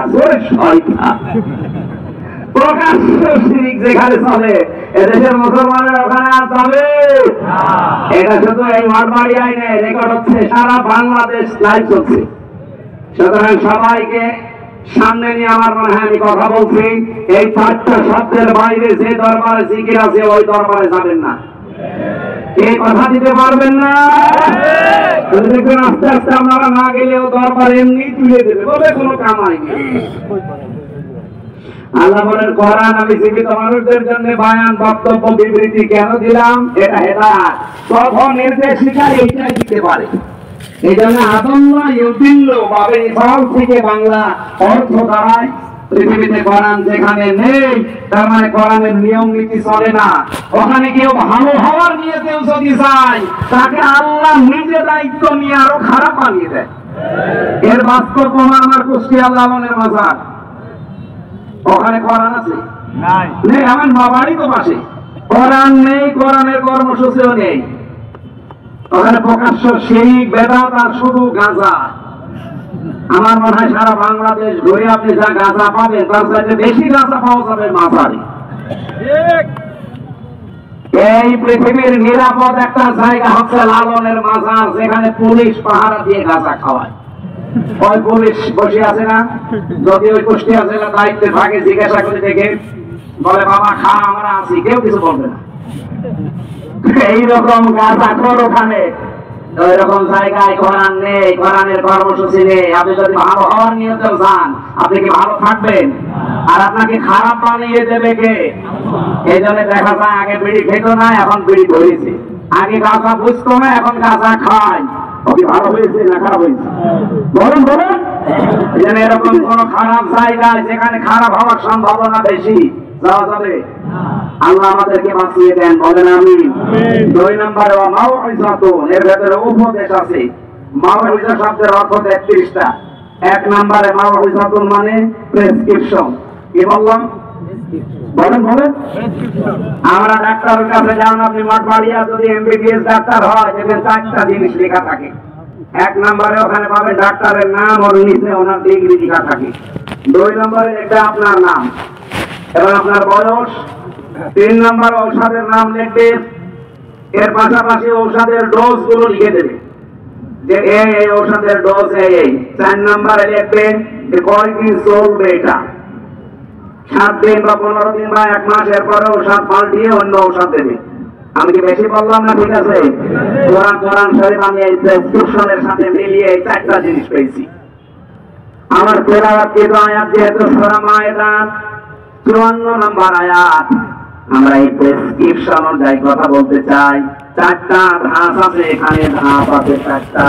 প্রকাশ্য শিরিক যেখানে চলে, এদেশের মুসলমানের ওখানে আর যাবে? এটা শুধু এই মারবাড়ি আইনে রেকর্ড হচ্ছে, সারা বাংলাদেশ লাইভ চলছে। সুতরাং সবাইকে সামনে নিয়ে আমার মনে হয় আমি কথা বলছি, এই চারটা শব্দের বাইরে যে দরবারে জিকির আছে ওই দরবারে যাবেন না। এই কথা দিতে পারবেন না? দেখবেন আস্তে আস্তে আপনারা না গেলেও দরবার এমনি তুলে দেবে, বলে কোনো কামাই নেই। আল্লাহ বলেন কোরআন আমি জীবিত মানুষদের জন্য বয়ান, বক্তব্য, বিবৃতি কেন দিলাম? এটা হেদায়েত, তখন নির্দেশিকা এইটাই দিতে পারে। এই জন্য আদল্লাহ ইউদিল্লু বাবে ইসরাল থেকে বাংলা অর্থ দাঁড়ায় পৃথিবীতে কোরআন যেখানে নেই, তার মানে কোরআনের নিয়ম নীতি চলে না। ওখানে কেউ ভালো হওয়ার নিয়তেও যদি যায়, তাকে আল্লাহ নিজে দায়িত্ব নিয়ে আরো খারাপ বানিয়ে দেয়। এর বাস্তব প্রমাণ আমার কুষ্টিয়া লালনের মাজার, ওখানে কোরআন আছে নেই, আমার বাবারই তো পাশে কোরআন নেই, কোরআনের কর্মসূচিও নেই। ওখানে প্রকাশ্য শিরিক বেদাত আর শুধু গাঁজা। আমার মনে হয় সারা বাংলাদেশ ঘুরে আপনি যা গাঁজা পাবেন তার চাইতে বেশি গাঁজা পাওয়া যাবে মাঝারি। এই পৃথিবীর নিরাপদ একটা জায়গা হচ্ছে লালনের মাজার, যেখানে পুলিশ পাহারা দিয়ে গাঁজা খাওয়ায়। ওই পুলিশ বসে আছে না, যদি ওই কুষ্টিয়া জেলা দায়িত্বে থাকে জিজ্ঞাসা করে দেখে বলে বাবা খা, আমরা আছি, কেউ কিছু বলবে না। এইরকম গাঁজা খোর ওখানে। ওই রকম জায়গায় কোরআন নেই, কোরআনের কর্মসূচি নেই। আপনি যদি ভালো হওয়ার নিয়তে যান, আপনি কি ভালো থাকবেন? আর আপনাকে খারাপ বানিয়ে দেবে কে? এই জন্য দেখা যায় আগে বিড়ি খেত না, এখন বিড়ি ধরেছে। আগে গাঁজা বুঝতো না, এখন গাঁজা খায়। ও কি ভালো হয়েছে না খারাপ হয়েছে? বলুন বলুন। এই জন্য এরকম কোন খারাপ জায়গায় যেখানে খারাপ হওয়ার সম্ভাবনা বেশি যাওয়া যাবে? আল্লাহ আমাদেরকে বাঁচিয়ে দেন, বলেন আমিন। 2 নম্বরে মাউইজাতুন, এর ভেতরে উপদেশ আছে। মাউইজা শব্দের অর্থ 33টা। 1 নম্বরে মাউইজাতুন মানে প্রেসক্রিপশন। কি বললাম? বলেন বলেন। আমরা ডাক্তারের কাছে যান, আপনি মঠবাড়িয়া যদি এমবিবিএস ডাক্তার হয়, দেখবেন 4টা জিনিস লেখা থাকে। 1 নম্বরে ওখানে পাবেন ডাক্তারের নাম, ওর নিচে ওনার ডিগ্রি লেখা থাকে। 2 নম্বরে এটা আপনার নাম এবং আপনার বয়স। 3 নম্বর ঔষধের নাম লিখবে, এর পাশাপাশি ঔষধের ডোজ গুলো লিখে দেবে যে এই ঔষধের ডোজ এই। 4 নম্বরে লিখবে যে কয়দিন চলবে এটা, 7 দিন বা 15 দিন বা 1 মাস, এরপরে ঔষধ পাল্টিয়ে অন্য ঔষধ দেবে। আমি কি বেশি বললাম না? ঠিক আছে। কোরআন শরীফ আমি এই প্রেসক্রিপশনের সাথে মিলিয়ে এই 4টা জিনিস পেয়েছি। আমার তেলাওয়াতকৃত আয়াত যেহেতু সূরা মায়েদা 54 নম্বর আয়াত, আমরা এই প্রেসক্রিপশন অনুযায়ী কথা বলতে চাই। 4টা ধাপ আছে এখানে, ধাপ আছে 4টা।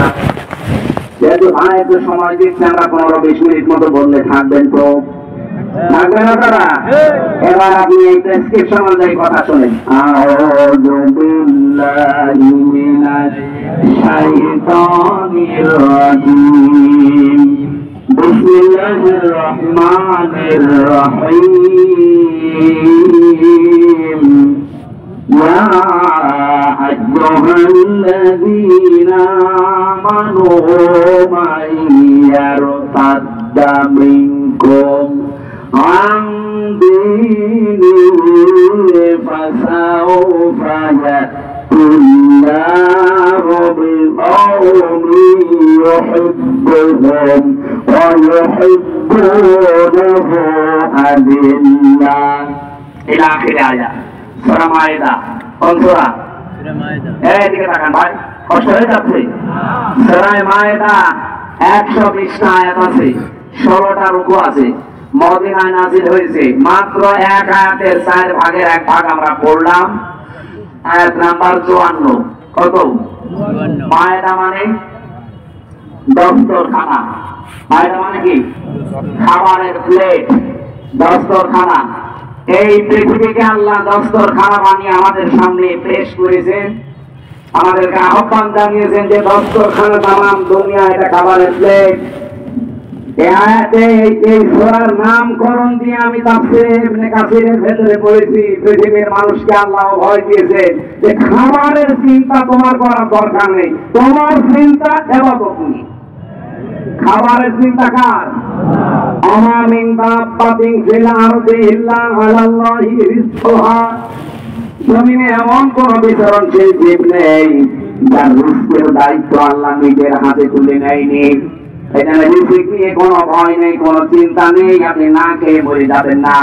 যেহেতু ভাই একটু সময় দিচ্ছে, আমরা 15-20 মিনিট মতো বললে থাকবেন তো? থাকবেন আপনারা? এবার আপনি এই প্রেসক্রিপশন অনুযায়ী কথা শোনেন। আউযু বিল্লাহি মিনাশ শাইতানির রাজীম। বিসমিল্লাহির রহমানির রহিম। ইয়া আইয়ুহাল্লাযীনা আমানু মান ইয়ারতাদ্দা মিনকুম আন দীনিহি ফাসাউফা ইয়াতুল্লাহু বিকওমিন ইউহিব্বুহুম ওয়া ইউহিব্বুনাহু আযিল্লাহ ইলা আখির আয়াত। সূরা মায়েদা। কোন সূরা? সূরা মায়েদা। এইদিকে তাকান ভাই, কষ্ট হয়ে যাচ্ছে। সূরা মায়েদা 120টা আয়াত আছে, 16টা রুকু আছে। মদিনায় নাযিল হয়েছে। মাত্র 1 আয়াতের 4 ভাগের 1 ভাগ আমরা পড়লাম। আয়াত নাম্বার 54। কত? 54। মায়েদা মানে দস্তরখানা। মায়েদা মানে কি? খাবারের প্লেট, দস্তরখানা। এই পৃথিবীকে আল্লাহ দস্তরখানা বানিয়ে আমাদের সামনে পেশ করেছেন। আমাদেরকে আহ্বান জানিয়েছেন যে দস্তরখানা তামাম দুনিয়া এটা খাবারের প্লেট। এই আয়াতে এই সূরার নামকরণ দিয়ে আমি তাফসীরে ইবনে কাসিরের ভেতরে পড়েছি, পৃথিবীর মানুষকে আল্লাহ ভয় দিয়েছেন যে খাবারের চিন্তা তোমার করার দরকার নেই, তোমার চিন্তা ইবাদত নিয়ে। খাবারের চিন্তা কার? আমা মিন দাব্বাতিন ফিল আরদি ইল্লা আলাল্লাহি রিজকুহা। জমিনে এমন কোন বিচরণশীল জীব নেই যার রিজকের দায়িত্ব আল্লাহ নিজের হাতে তুলে নেয়নি। এখানে রিজিক নিয়ে কোনো ভয় নেই, কোনো চিন্তা নেই। আপনি না খেয়ে মরে যাবেন না,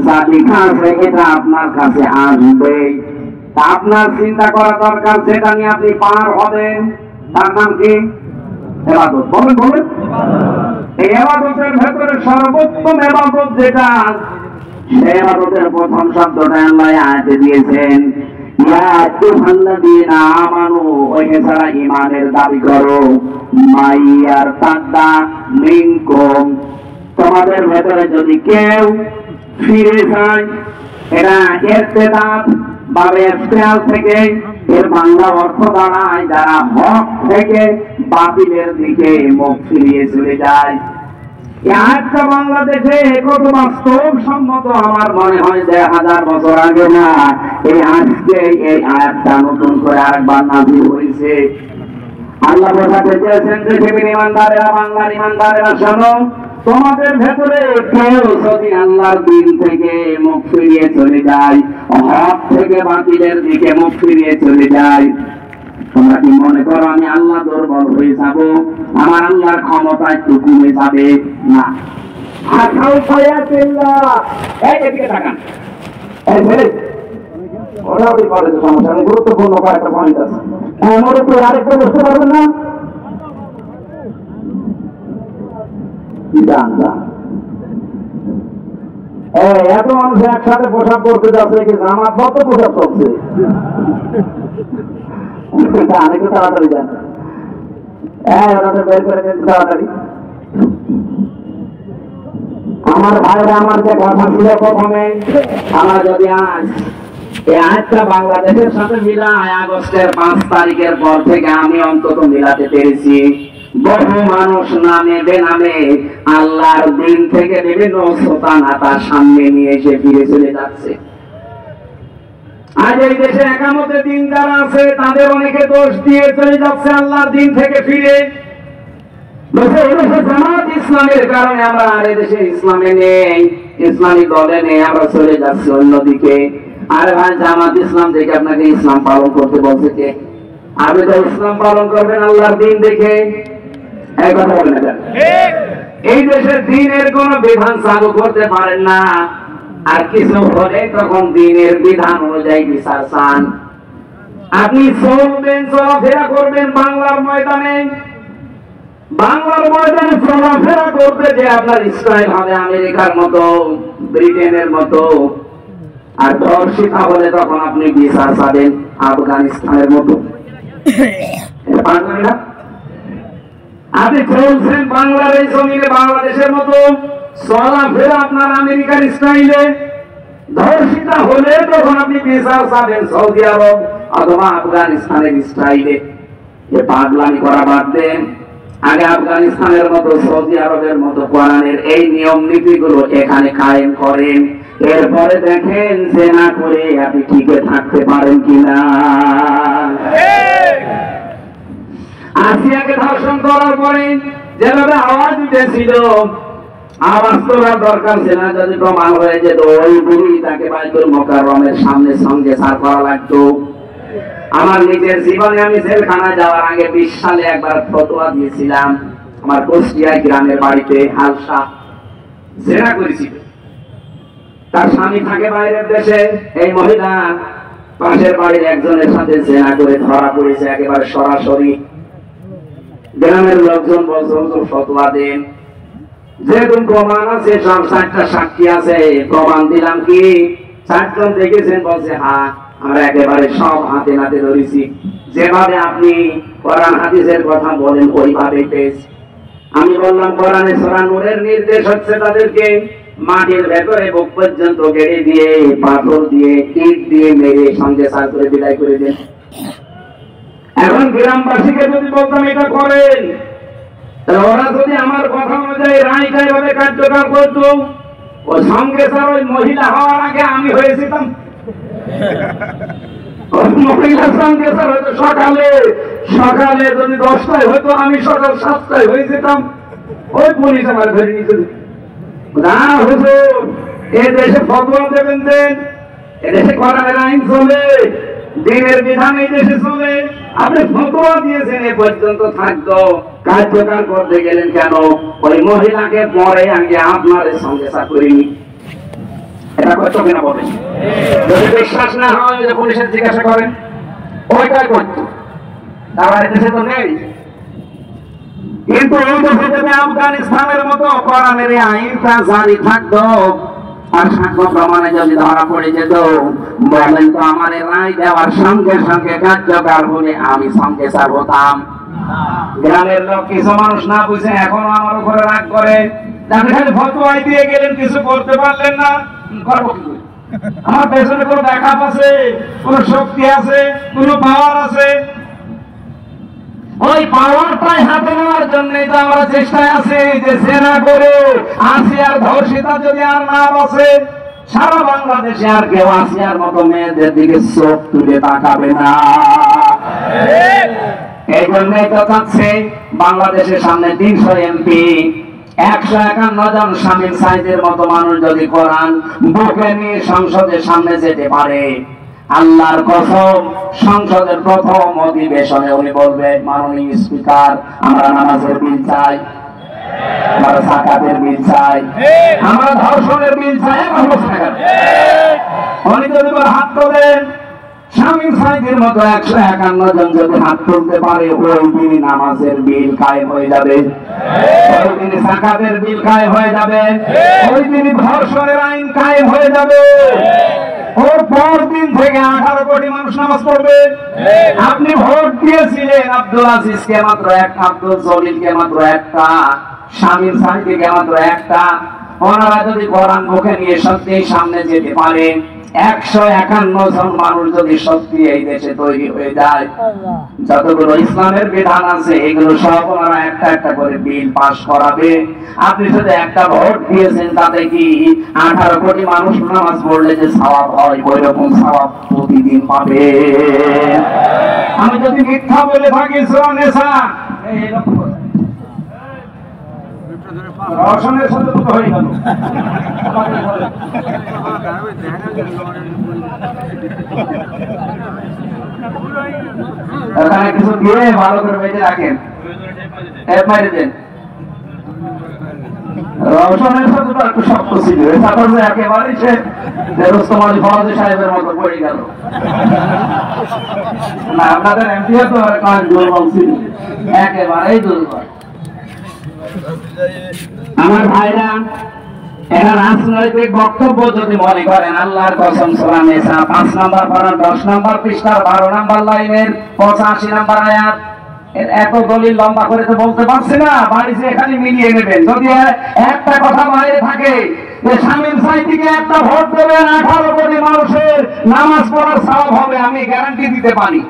যা লেখা আছে এটা আপনার কাছে আসবে। আপনার চিন্তা করা দরকার, সেটা নিয়ে আপনি পার হবেন। তার নাম কি? ইবাদত। বলেন বলেন। এই ইবাদতের ভেতরে সর্বোত্তম ইবাদত যেটা, সেই ইবাদতের প্রথম শব্দটা আল্লাহ আয়াতে দিয়েছেন, ইয়া আইয়ুহাল্লাযীনা আমানু। ওইকে ছাড়া ঈমানের দাবি করো। মাইয়ারতাদ্দা মিনকুম, তোমাদের ভেতরে যদি কেউ ফিরে যায়। এটা ইরতিদাদ বা ইফতিরাল থেকে, এর বাংলা অর্থ দাঁড়ায় যারা হক থেকে বাতিলের দিকে মুখ ফিরিয়ে চলে যায়। একটা বাংলাদেশে কত বাস্তব সম্মত আমার মনে হয় 1000 বছর আগে না, এই আজকে এই আয়াতটা নতুন করে আরেকবার নাযিল হয়েছে। আল্লাহ বোঝাতে চেয়েছেন পৃথিবীর ইমানদারেরা, বাংলার ইমানদারেরা, শোনো, তোমাদের ভেতরে কেউ যদি আল্লাহর দিন থেকে মুখ ফিরিয়ে চলে যায়, হক থেকে বাতিলের দিকে মুখ ফিরিয়ে চলে যায়, তোমরা কি মনে করো আমি আল্লাহ দুর্বল হয়ে যাব, আমার আল্লাহর ক্ষমতা একটু কমে যাবে? না। আসাও ফায়াতিল্লাহ, এই এদিকে তাকান, এই ছেলে ওরা ওই করে সমস্যা, গুরুত্বপূর্ণ কয়েকটা পয়েন্ট আছে। আমার উপর আরেকটা বুঝতে পারবেন না? যান যান, এত মানুষ একসাথে পোশাক করতে যাচ্ছে, কি জামাত কত পোশাক চলছে, অনেকে তাড়াতাড়ি যান, ওনাদের বের করে দেন তাড়াতাড়ি। আমার ভাইরা, আমার যে কথা ছিল প্রথমে, আমরা যদি আজ এই আজটা বাংলাদেশের সাথে মিলাই আগস্টের 5 তারিখের পর থেকে আমি অন্তত মিলাতে পেরেছি, বহু মানুষ নামে বেনামে আল্লাহর দিন থেকে বিভিন্ন শোতানাতার সামনে নিয়ে এসে ফিরে চলে যাচ্ছে। আজ এই দেশে একামতে দিন যারা আছে তাদের অনেকে দোষ দিয়ে চলে যাচ্ছে আল্লাহর দিন থেকে ফিরে। জামাত ইসলামের কারণে আমরা আর এদেশে ইসলামে নেই, ইসলামী দলে নেই, আমরা চলে যাচ্ছি অন্যদিকে। আরে ভাই, জামাত ইসলাম দেখে আপনাকে ইসলাম পালন করতে বলছে কে? আপনি তো ইসলাম পালন করবেন আল্লাহর দিন দেখে, এই কথা বলেন না। এই দেশের দিনের কোন বিধান চালু করতে পারেন না, আর কিছু হলে তখন দিনের বিধান অনুযায়ী বিচার চান। আপনি চলবেন, চলাফেরা করবেন বাংলার ময়দানে, বাংলার ময়দানে চলাফেরা করতে যে আপনার ইসরায়েল হবে আমেরিকার মতো, ব্রিটেনের মতো, আর ধর্ষিতা হলে তখন আপনি বিচার চাবেন আফগানিস্তানের মতো। আপনি চলছেন বাংলার এই জমিনে বাংলাদেশের মতো, চলাফেরা আপনার আমেরিকার স্টাইলে, ধর্ষিতা হলে তখন আপনি বিচার চাবেন সৌদি আরব অথবা আফগানিস্তানের স্টাইলে। এ পাগলামি করা বাদ দেন, আগে আফগানিস্তানের মতো সৌদি আরবের মতো কোরআনের এই নিয়ম নীতিগুলো এখানে কায়েম করেন, এরপরে দেখেন যে না করে আপনি টিকে থাকতে পারেন কিনা। আসিয়াকে ধর্ষণ করার পরে যেভাবে আওয়াজ উঠেছিল, আওয়াজ তোলার দরকার ছিল না, যদি প্রমাণ হয়ে যেত ওই বুড়ি তাকে বাইতুল মুকাররমের সামনে সঙ্গে সার করা লাগতো। আমার নিজের জীবনে আমি জেলখানায় যাওয়ার আগে 20 সালে একবার ফতোয়া দিয়েছিলাম, আমার কুষ্টিয়া গ্রামের বাড়িতে হালসা জেনা করেছিল, তার স্বামী থাকে বাইরের দেশে, এই মহিলা পাশের বাড়ির একজনের সাথে জেনা করে ধরা পড়েছে একেবারে সরাসরি। গ্রামের লোকজন বলছে ফতোয়া দেন, যেরকম প্রমাণ আছে, সব 4টা সাক্ষী আছে, প্রমাণ দিলাম কি 4 জন দেখেছেন? বলছে হ্যাঁ, আমরা একেবারে সব হাতে নাতে ধরেছি, যেভাবে আপনি কোরআন হাদিসের কথা বলেন ওইভাবেই পেয়েছি। আমি বললাম কোরআনে সূরা নূরের নির্দেশ হচ্ছে তাদেরকে মাটির ভেতরে বুক পর্যন্ত গেড়ে দিয়ে, পাথর দিয়ে, ইট দিয়ে মেরে সঙ্গে সার করে বিদায় করে দেন। এখন গ্রামবাসীকে যদি বলতাম এটা করেন, তাহলে ওরা যদি আমার কথা অনুযায়ী রায়টা এভাবে কার্যকর করত, ও সঙ্গে স্যার ওই মহিলা হওয়ার আগে আমি হয়েছিলাম, মহিলার সঙ্গে স্যার হয়তো সকালে সকালে যদি 10টায় হয়তো আমি সকাল 7টায় হয়ে যেতাম, ওই পুলিশ আমার ধরে নিয়েছিল। না হুজুর, এ দেশে ফতোয়া দেবেন দেন, এ দেশে কোরআনের আইন চলে, দিনের বিধান এই দেশে চলে, আপনি ফতোয়া দিয়েছেন এ পর্যন্ত থাকতো, কার্যকর করতে গেলেন কেন? ওই মহিলাকে পরে আগে আপনার সঙ্গে চাকরিনি, এটা করতো কিনা বলেন? যদি বিশ্বাস না হয় যে পুলিশের জিজ্ঞাসা করেন, ওইটাই করতো, তারা দেশে তো নেই। কিন্তু এই দেশে যদি আফগানিস্তানের মতো কোরআনের আইনটা জারি থাকতো, আর সাক্ষ্য প্রমাণে যদি ধরা পড়ে যেত, বলেন তো আমার রায় দেওয়ার সঙ্গে সঙ্গে কার্যকর হলে আমি সঙ্গে স্যার হতাম। গ্রামের লোক কিছু মানুষ না বুঝে এখনো আমার উপরে রাগ করে, আপনি খালি ফতোয়া দিয়ে গেলেন, কিছু করতে পারলেন না, করবো কি? আমার পেছনে কোনো ব্যাকআপ আছে, কোনো শক্তি আছে, কোনো পাওয়ার আছে? ওই পাওয়ারটাই হাতে নেওয়ার জন্যই তো আমরা চেষ্টায় আছি যে সেনা করে আসিয়ার ধর্ষিতা যদি আর না বসে, সারা বাংলাদেশে আর কেউ আসিয়ার মতো মেয়েদের দিকে চোখ তুলে তাকাবে না। এই জন্যই তো চাচ্ছে বাংলাদেশের সামনে 300 এমপি, 151 জন শামীম সাইদের মতো মানুষ যদি কোরআন বুকে নিয়ে সংসদের সামনে যেতে পারে, আল্লাহর কসম সংসদের প্রথম অধিবেশনে উনি বলবে, মাননীয় স্পিকার, আমরা নামাজের বিল চাই, আমরা যাকাতের বিল চাই, আমরা ধর্ষণের বিল চাই। উনি যদি হাত তোলেন, শামীম সাইদের মতো 151 জন যদি হাত তুলতে পারে, ওই দিনই নামাজের বিল কায়েম হয়ে যাবে, ওই দিনই যাকাতের বিল কায়েম হয়ে যাবে, ওই দিনই ধর্ষণের আইন কায়েম হয়ে যাবে। ওর পর দিন থেকে 18 কোটি মানুষ নামাজ পড়বে। আপনি ভোট দিয়েছিলেন আব্দুল আজিজকে মাত্র একটা, আব্দুল জলিলকে মাত্র একটা, শামীম সাইদিকে মাত্র একটা। ওনারা যদি কোরআন মুখে নিয়ে সত্যি সামনে যেতে পারে, 151 জন মানুষ যদি সত্যি এই দেশে তৈরি হয়ে যায়, যতগুলো ইসলামের বিধান আছে এগুলো সব ওনারা একটা একটা করে বিল পাস করাবে। আপনি শুধু একটা ভোট দিয়েছেন, তাতে কি 18 কোটি মানুষ নামাজ পড়লে যে সওয়াব হয়, ওই রকম সওয়াব প্রতিদিন পাবে। আমি যদি মিথ্যা বলে থাকি, সুরানেসা এই লক্ষ্য রওশনের সাথে তো হয়ে গেল। এখানে কিছু দিয়ে ভালো করে বেঁধে রাখেন, মাইরে দেন। রওশনের সাথে তো একটু শক্ত ছিল, তারপর যে একেবারেই সে রুস্তম আলী ফরাজি সাহেবের মতো পড়ে গেল। না, আপনাদের এমপিও তো দুর্বল ছিল, একেবারেই দুর্বল। আমার ভাইরা, এটা রাজনৈতিক বক্তব্য যদি মনে করেন, আল্লাহর কসম সূরা নিসা 5 নম্বর পারা 10 নম্বর পৃষ্ঠার 12 নম্বর লাইনের 85 নম্বর আয়াত। এত দলিল লম্বা করে তো বলতে পারছি না, বাড়িতে এখানে মিলিয়ে নেবেন। যদি একটা কথা বাইরে থাকে যে শামীম সাইদিকে একটা ভোট দেবেন, 18 কোটি মানুষের নামাজ পড়ার সওয়াব হবে, আমি গ্যারান্টি দিতে পারি।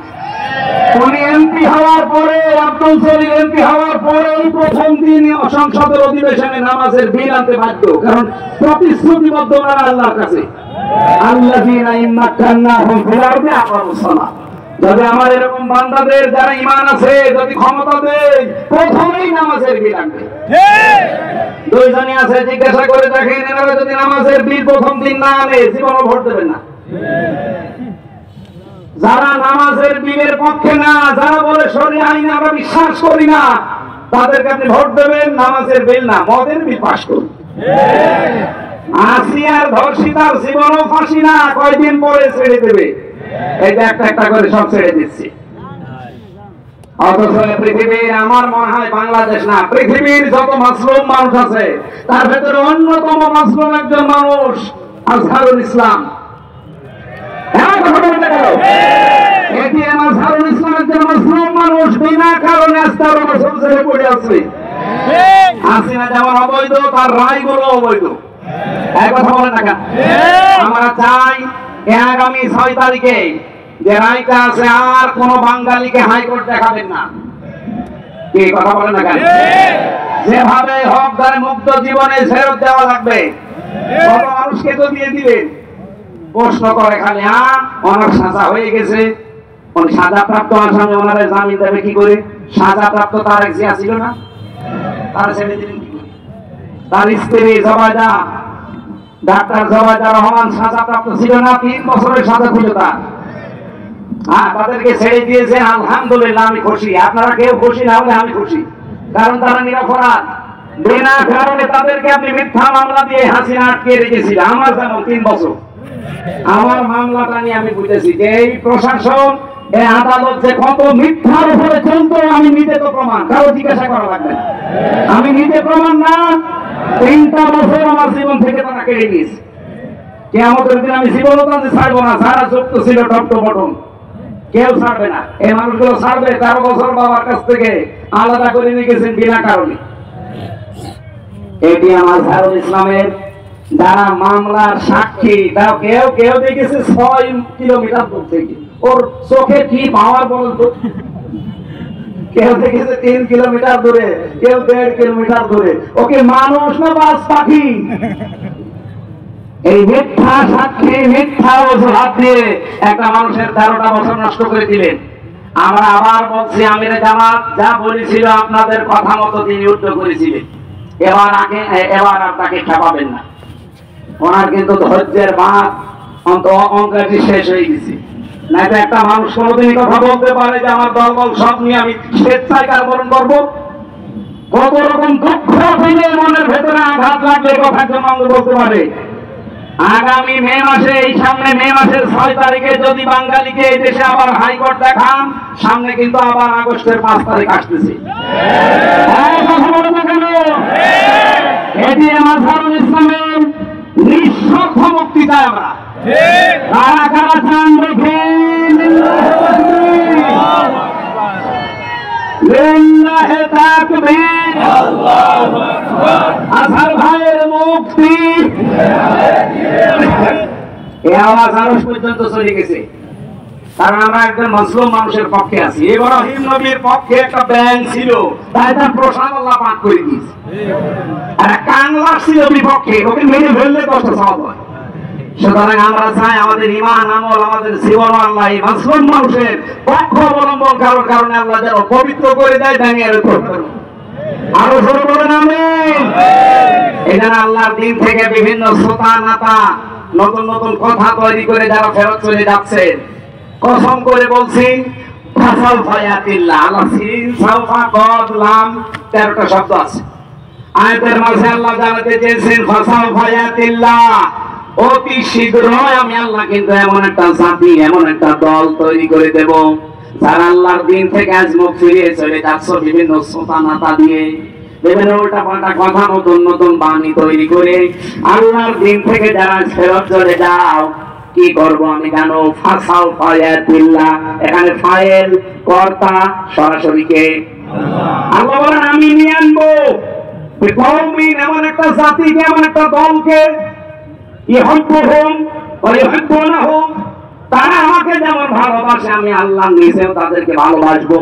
উনি এমপি হওয়ার পরে, আব্দুল জলিল এমপি হওয়ার পরেই প্রথম দিন সংসদের অধিবেশনে নামাজের বিল আনতে বাধ্য, কারণ প্রতিশ্রুতিবদ্ধ ওনারা আল্লাহর কাছে, আল্লাযীনা ইম্মাক্কান্নাহুম ফিল আরদি আকামুস সালাহ। যদি আমার এরকম বান্দাদের যারা ঈমান আছে যদি ক্ষমতা দেয়, প্রথমেই নামাজের বিল আনবে। দুইজনই আছে, জিজ্ঞাসা করে দেখেন, এনারা যদি নামাজের বিল প্রথম দিন না আনে, জীবনে ভোট দেবেন না। যারা নামাজের বিলের পক্ষে না, যারা বলে শরীয়ত আইনে আমরা বিশ্বাস করি না, তাদেরকে আপনি ভোট দেবেন, নামাজের বিল না, মদের বিল পাস করুন। আসিয়ার ধর্ষিতার জীবনও ফাঁসি না, কয়দিন পরে ছেড়ে দেবে। এই যে একটা একটা করে সব ছেড়ে দিচ্ছি। অথচ পৃথিবীর, আমার মনে হয় বাংলাদেশ না, পৃথিবীর যত মাসলুম মানুষ আছে তার ভেতরে অন্যতম মাসলুম একজন মানুষ আজহারুল ইসলাম। মানুষ বিনা কারণে পড়ে আছে। হাসিনা যেমন অবৈধ, তার রায়গুলো অবৈধ। এক কথা বলে না কেন? আমরা চাই আগামী 6 তারিখে যে রায়টা আছে, আর কোন বাঙালিকে হাইকোর্ট দেখাবেন না। কি কথা বলে না কেন? যেভাবে হক তার মুক্ত জীবনে ফেরত দেওয়া লাগবে। কত মানুষকে তো দিয়ে দিলেন। প্রশ্ন করে খালি, ওনার সাজা হয়ে গেছে, সাজাপ্রাপ্ত আসামি ওনারা জামিন দেবে কি করে? সাজাপ্রাপ্ত তার এক জিয়া ছিল না, তার ছেড়ে দিলেন কি করে? তার স্ত্রী জবাইদা, ডাক্তার জবাইদা রহমান সাজাপ্রাপ্ত ছিল না, 3 বছরের সাজা ছিল তার। তাদেরকে ছেড়ে দিয়েছেন, আলহামদুলিল্লাহ, আমি খুশি। আপনারা কেউ খুশি না হলে আমি খুশি, কারণ তারা নিরপরাধ। বিনা কারণে তাদেরকে আপনি মিথ্যা মামলা দিয়ে হাসিনা আটকে রেখেছিলেন। আমার যেমন 3 বছর, আমার মামলাটা নিয়ে আমি বুঝেছি যে এই প্রশাসন, এই আদালত যে কত মিথ্যার উপরে চলতো, আমি নিজে তো প্রমাণ, কারো জিজ্ঞাসা করা লাগবে না। আমি নিজে প্রমাণ না, 3টা বছর আমার জীবন থেকে তারা কেড়ে নিয়েছে। কিয়ামতের দিন আমি জীবনতা ছাড়বো না, যারা যুক্ত ছিল টপ টু বটম, কেউ ছাড়বে না। এই মানুষগুলো ছাড়বে 13 বছর বাবার কাছ থেকে আলাদা করে নিয়ে গেছেন বিনা কারণে। এটি আমার আজহারুল ইসলামের যারা মামলার সাক্ষী, তাও কেউ কেউ দেখেছে 6 কিলোমিটার দূর থেকে। ওর চোখে কি পাওয়ার বলতো? কেউ দেখেছে 3 কিলোমিটার দূরে, কেউ 1.5 কিলোমিটার দূরে। ওকে মানুষ না বাস পাখি? এই মিথ্যা সাক্ষী, মিথ্যা অজুহাত দিয়ে একটা মানুষের 13টা বছর নষ্ট করে দিলেন। আমরা আবার বলছি, আমিরে জামাত যা বলেছিল আপনাদের কথা মতো তিনি যুদ্ধ করেছিলেন। এবার আর তাকে খেপাবেন না। ওনার কিন্তু ধৈর্যের বাঁধ অঙ্কাটি শেষ হয়ে গেছে। নাই তো একটা মানুষ কোনোদিনই কথা বলতে পারে যে আমার দলবল সব নিয়ে আমি স্বেচ্ছায় কার্বরণ করবো? কত রকম দুঃখ দিলে মনের ভেতরে আঘাত লাগলে কথা একজন মানুষ বলতে পারে? আগামী মে মাসে, এই সামনে মে মাসের 6 তারিখে যদি বাঙালিকে এই দেশে আবার হাইকোর্ট দেখান, সামনে কিন্তু আবার আগস্টের 5 তারিখ আসতেছে। কথা বলবো কেন? এটি মাযহারুল ইসলামের নিঃস্বার্থ মুক্তি চাই আমরা। কারা কারা চান দেখেন? লিল্লাহি তাকবীর, আল্লাহু আকবার। আজহার ভাইয়ের মুক্তি। এই আওয়াজ আরশ পর্যন্ত চলে গেছে, কারণ আমরা একজন মুসলিম মানুষের পক্ষে আছি। ইব্রাহিম নবীর পক্ষে একটা ব্যাংক ছিল, তাই তার প্রসাদ আল্লাহ পাক করে দিয়েছে। আর কাংলা ছিল বিপক্ষে, ওকে মেরে ফেললে 10টা সওয়াব হয়। সুতরাং আমরা চাই আমাদের ঈমান আমল, আমাদের জীবন আল্লাহ এই মুসলিম মানুষের পক্ষ অবলম্বন করার কারণে আল্লাহ যেন পবিত্র করে দেয়। দাঁড়িয়ে আরো জোরে বলেন আমিন। এখানে আল্লাহর দিন থেকে বিভিন্ন শ্রোতা নাতা নতুন নতুন কথা তৈরি করে যারা ফেরত চলে যাচ্ছেন, কসম করে বলছি, ফাসাল ফায়াতিল্লাহ, আল্লাহ সিন সাউফা কদ লাম 13টা শব্দ আছে আয়াতের মাঝে। আল্লাহ জানাতে চেয়েছেন ফাসাল ফায়াতিল্লাহ, অতি শীঘ্রই আমি আল্লাহ কিন্তু এমন একটা জাতি, এমন একটা দল তৈরি করে দেব যারা আল্লাহর দিন থেকে আজ মুখ ফিরিয়ে চলে যাচ্ছে বিভিন্ন শ্রোতা নাতা দিয়ে, বিভিন্ন উল্টা পাল্টা কথা, নতুন নতুন বাণী তৈরি করে আল্লাহর দিন থেকে যারা ফেরত চলে যাও। কি করবো আমি জানো? ফাসাল ফায়াতিল্লাহ, এখানে ফাইল কর্তা সরাসরি কে? আল্লাহ বলেন আমি নিয়ে আনবো কওমিন, এমন একটা জাতিকে, এমন একটা দলকে, ইহুব্বুহুম ওয়া ইউহিব্বুনাহুম, তারা আমাকে যেমন ভালোবাসে আমি আল্লাহ নিজেও তাদেরকে ভালোবাসবো।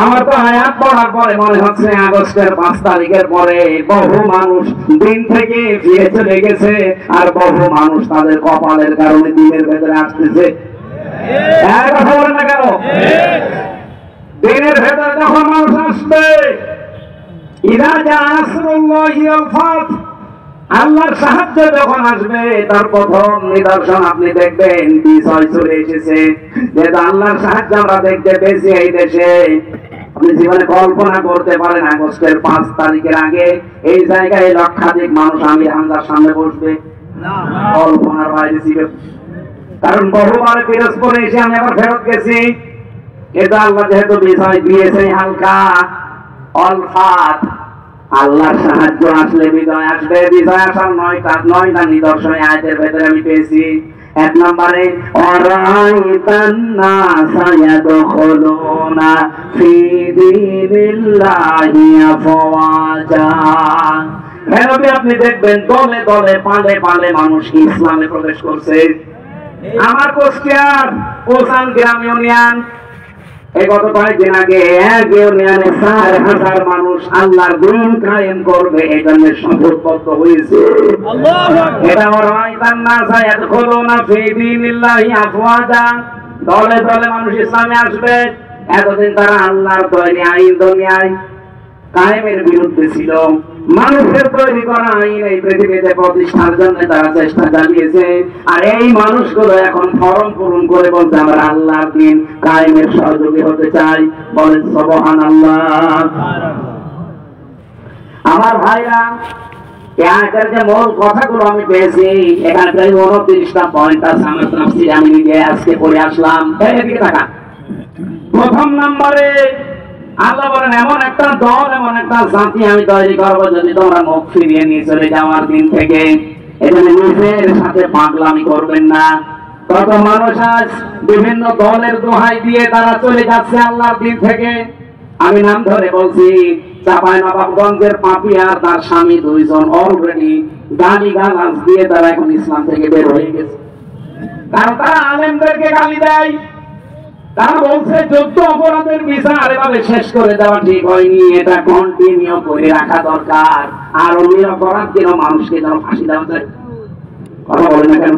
আমার তো আয়াত পড়ার পরে মনে হচ্ছে আগস্টের 5 তারিখের পরে বহু মানুষ দিন থেকে ফিরে চলে গেছে, আর বহু মানুষ তাদের কপালের কারণে দিনের ভেতরে আসতেছে। কথা বলেন না কেন? দিনের ভেতরে যখন মানুষ আসবে, ইযা জা নাসরুল্লাহি ওয়াল ফাত, আল্লাহর সাহায্য যখন আসবে, তার প্রথম নিদর্শন আপনি দেখবেন বিজয় চলে এসেছে। যেহেতু আল্লাহর সাহায্য আমরা দেখতে পেয়েছি এই দেশে, আপনি জীবনে কল্পনা করতে পারেন আগস্টের 5 তারিখের আগে এই জায়গায় লক্ষাধিক মানুষ আমির হামজার সামনে বসবে? কল্পনার বাইরে ছিল। কারণ বহুবার পিরোজপুরে এসে আমি আবার ফেরত গেছি, কিন্তু আল্লাহ যেহেতু বিজয় দিয়েছে হালকা অলফাত, আল্লাহর সাহায্য আসলে বিজয় আসবে। বিজয় আসার 9টা নিদর্শন আয়াতের ভেতরে আমি পেয়েছি। 1 নম্বরে অরাইতান নাসা ইয়াদখুলুনা ফি দীনিল্লাহি আফওয়াজা, হেনবি আপনি দেখবেন দলে দলে পালে পালে মানুষ ইসলামে প্রবেশ করছে। আমার কোষ্টিয়ার ওসান গ্রাম ইউনিয়ন, এই গত কয়েকদিন আগে এক ইউনিয়নে 4,000 মানুষ আল্লাহর দিন কায়েম করবে এই জন্য শপথবদ্ধ হয়েছে। এটা ওরাইতান নাসা ইয়াদখুলুনা ফি দীনিল্লাহি আফওয়াজা, দলে দলে মানুষ ইসলামে আসবে। এতদিন তারা আল্লাহর তৈরি আইন দুনিয়ায় কায়েমের বিরুদ্ধে ছিল। মানুষের তৈরি করা আইন এই পৃথিবীতে প্রতিষ্ঠার জন্য তারা চেষ্টা চালিয়েছে, আর এই মানুষগুলো এখন ফরম পূরণ করে বলছে আমরা আল্লাহর দিন কায়েমের সহযোগী হতে চাই। বলেন সুবহানাল্লাহ। আমার ভাইরা, এর যে মূল কথাগুলো আমি পেয়েছি, এখানে প্রায় 29টা পয়েন্ট আছে। আমার তাফসীর আমি নিজে আজকে পড়ে আসলাম। এদিকে তাকান। প্রথম নম্বরে আল্লাহ বলেন এমন একটা দল, এমন একটা জাতি আমি তৈরি করবো যদি তোমরা মুখ ফিরিয়ে নিয়ে চলে যাওয়ার দিন থেকে। এখানে নিজের সাথে পাগলামি করবেন না। কত মানুষ আজ বিভিন্ন দলের দোহাই দিয়ে তারা চলে যাচ্ছে আল্লাহর দিন থেকে। আমি নাম ধরে বলছি, চাঁপাইনবাবগঞ্জের পাপিয়া আর তার স্বামী 2 জন অলরেডি গালিগালাজ দিয়ে তারা এখন ইসলাম থেকে বের হয়ে গেছে। কারণ তারা আলেমদেরকে গালি দেয়, তারা বলছে যুদ্ধ অপরাধের বিচার এভাবে শেষ করে দেওয়া ঠিক হয়নি, এটা কন্টিনিউ করে রাখা দরকার। আর অন্য অপরাধ কেন মানুষকে যেন ফাঁসি দেওয়া যায়, কথা বলে না কেন?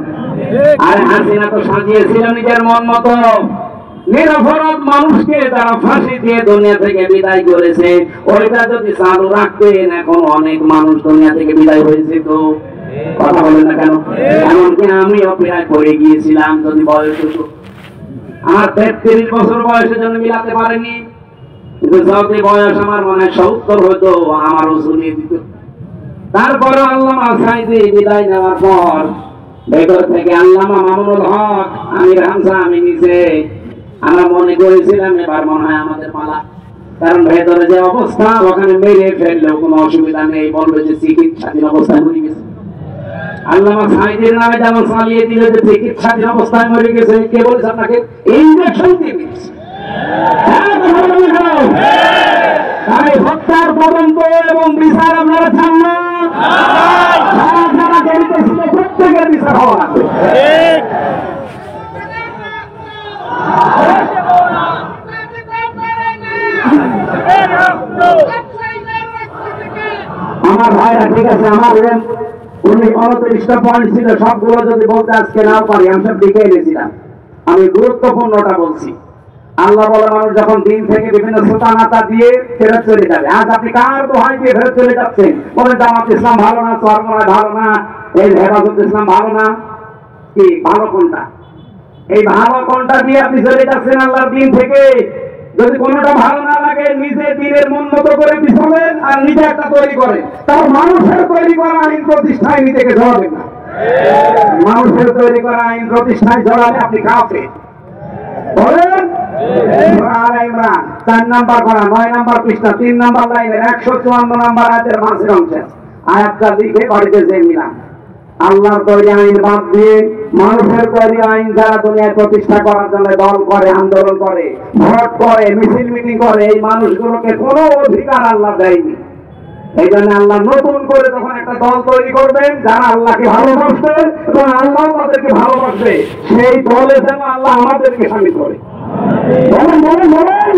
আর হাসিনা তো সাজিয়েছিল নিজের মন মতো, নিরপরাধ মানুষকে তারা ফাঁসি দিয়ে দুনিয়া থেকে বিদায় করেছে। ওইটা যদি চালু রাখতেন এখন অনেক মানুষ দুনিয়া থেকে বিদায় হয়েছে। তো কথা বলেন না কেন? এমনকি আমিও প্রায় পড়ে গিয়েছিলাম যদি বয়স হতো। আর 33 বছর বয়সের জন্য মিলাতে পারেনি, কিন্তু যদি বয়স আমার মনে 70 হতো আমারও শুনিয়ে দিত। তারপরে আল্লামা সাইদি বিদায় নেওয়ার পর ভেতর থেকে আল্লামা মামুনুল হক, আমির হামজা, আমি নিজে আমরা মনে করেছিলাম এবার মনে হয় আমাদের পালা, কারণ ভেতরে যে অবস্থা ওখানে মেরে ফেললেও কোনো অসুবিধা নেই, বলবে যে চিকিৎসাধীন অবস্থায় মরে গেছে। আল্লামা সাইদির নামে যেমন চালিয়ে দিল যে চিকিৎসাধীন অবস্থায় মরে গেছে, কে বলেছে আপনাকে? ইনজেকশন দিয়ে দিচ্ছে। হত্যার তদন্ত এবং বিচার আপনারা চান না? যারা জড়িত ছিল প্রত্যেকের বিচার হওয়া লাগবে। আমার ভাইরা ঠিক আছে, আমার 29টা পয়েন্ট ছিল, সবগুলো যদি বলতে আজকে নাও পারি, আমি সব লিখে এনেছিলাম। আমি গুরুত্বপূর্ণটা বলছি। আল্লাহ বলে মানুষ যখন দিন থেকে বিভিন্ন সুতানাতা দিয়ে ফেরত চলে যাবে। আজ আপনি কার দোহাই দিয়ে ফেরত চলে যাচ্ছেন? বলেন জামাত ইসলাম ভালো না, চরমনায় ভালো না, এই হেফাজত ইসলাম ভালো না, কি ভালো কোনটা? এই ভালো কোনটা দিয়ে আপনি চলে যাচ্ছেন আল্লাহর দিন থেকে? যদি কোনোটা ভালো না লাগে নিজে দিনের মন মতো করে পিছলেন আর নিজে একটা তৈরি করে, তার মানুষের তৈরি করা আইন প্রতিষ্ঠায় নিজেকে জড়াবেন না। মানুষের তৈরি করা আইন প্রতিষ্ঠায় জড়ালে আপনি কাফের। বলেন ইমরান 4 নাম্বার করা 9 নাম্বার পৃষ্ঠা 3 নাম্বার লাইনের 154 নাম্বার আয়াতের মাঝের অংশে আয়াতটা লিখে বাড়িতে যে মিলাম। আল্লাহর তৈরি আইন বাদ দিয়ে মানুষের তৈরি আইন যারা দুনিয়ায় প্রতিষ্ঠা করার জন্য দল করে, আন্দোলন করে, ভোট করে, মিছিল মিটিং করে, এই মানুষগুলোকে কোনো অধিকার আল্লাহ দেয়নি। এই জন্য আল্লাহ নতুন করে তখন একটা দল তৈরি করবেন যারা আল্লাহকে ভালোবাসবে এবং আল্লাহ তাদেরকে ভালোবাসবে, সেই দলে যেন আল্লাহ আমাদেরকে শামিল করে। বলেন বলেন বলেন,